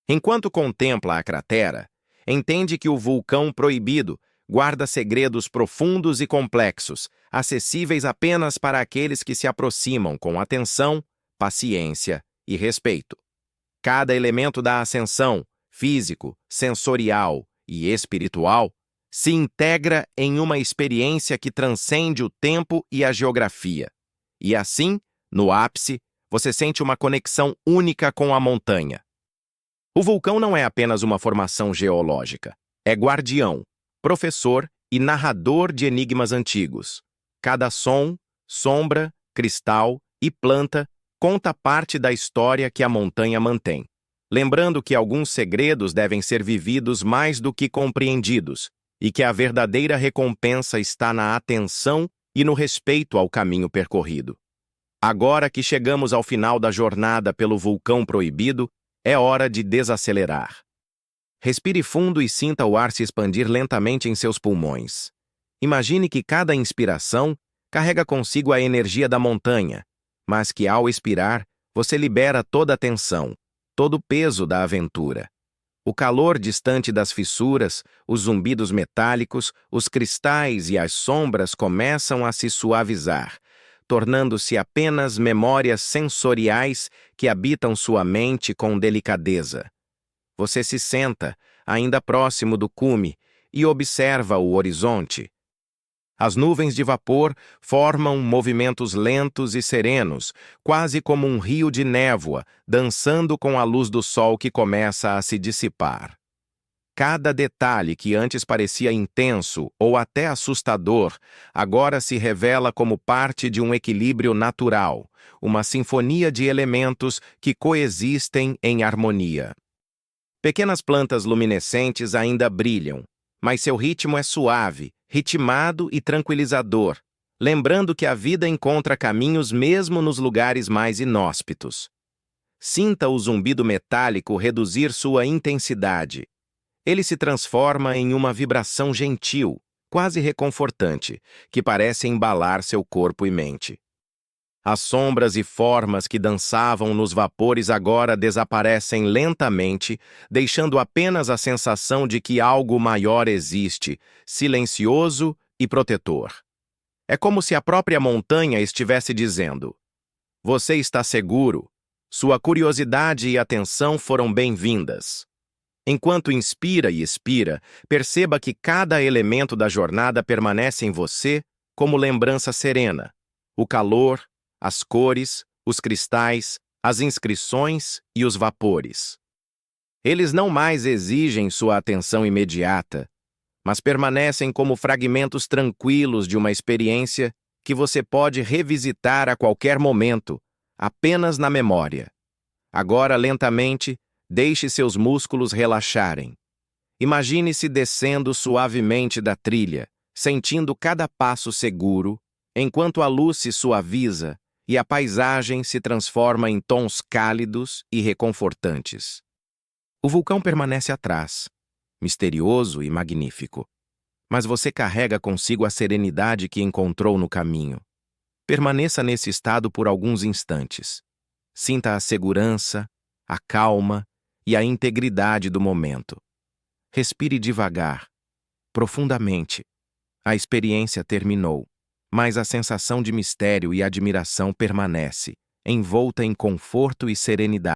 Enquanto contempla a cratera, entende que o vulcão proibido guarda segredos profundos e complexos, acessíveis apenas para aqueles que se aproximam com atenção, paciência e respeito. Cada elemento da ascensão, físico, sensorial e espiritual, se integra em uma experiência que transcende o tempo e a geografia. E assim, no ápice, você sente uma conexão única com a montanha. O vulcão não é apenas uma formação geológica, é guardião, professor e narrador de enigmas antigos. Cada som, sombra, cristal e planta conta parte da história que a montanha mantém. Lembrando que alguns segredos devem ser vividos mais do que compreendidos, e que a verdadeira recompensa está na atenção e no respeito ao caminho percorrido. Agora que chegamos ao final da jornada pelo vulcão proibido, é hora de desacelerar. Respire fundo e sinta o ar se expandir lentamente em seus pulmões. Imagine que cada inspiração carrega consigo a energia da montanha, mas que ao expirar, você libera toda a tensão, todo o peso da aventura. O calor distante das fissuras, os zumbidos metálicos, os cristais e as sombras começam a se suavizar, tornando-se apenas memórias sensoriais que habitam sua mente com delicadeza. Você se senta, ainda próximo do cume, e observa o horizonte. As nuvens de vapor formam movimentos lentos e serenos, quase como um rio de névoa, dançando com a luz do sol que começa a se dissipar. Cada detalhe que antes parecia intenso ou até assustador, agora se revela como parte de um equilíbrio natural, uma sinfonia de elementos que coexistem em harmonia. Pequenas plantas luminescentes ainda brilham, mas seu ritmo é suave, ritmado e tranquilizador, lembrando que a vida encontra caminhos mesmo nos lugares mais inóspitos. Sinta o zumbido metálico reduzir sua intensidade. Ele se transforma em uma vibração gentil, quase reconfortante, que parece embalar seu corpo e mente. As sombras e formas que dançavam nos vapores agora desaparecem lentamente, deixando apenas a sensação de que algo maior existe, silencioso e protetor. É como se a própria montanha estivesse dizendo: "Você está seguro. Sua curiosidade e atenção foram bem-vindas." Enquanto inspira e expira, perceba que cada elemento da jornada permanece em você como lembrança serena. O calor, as cores, os cristais, as inscrições e os vapores. Eles não mais exigem sua atenção imediata, mas permanecem como fragmentos tranquilos de uma experiência que você pode revisitar a qualquer momento, apenas na memória. Agora, lentamente, deixe seus músculos relaxarem. Imagine-se descendo suavemente da trilha, sentindo cada passo seguro, enquanto a luz se suaviza e a paisagem se transforma em tons cálidos e reconfortantes. O vulcão permanece atrás, misterioso e magnífico, mas você carrega consigo a serenidade que encontrou no caminho. Permaneça nesse estado por alguns instantes. Sinta a segurança, a calma e a integridade do momento. Respire devagar, profundamente. A experiência terminou, mas a sensação de mistério e admiração permanece, envolta em conforto e serenidade.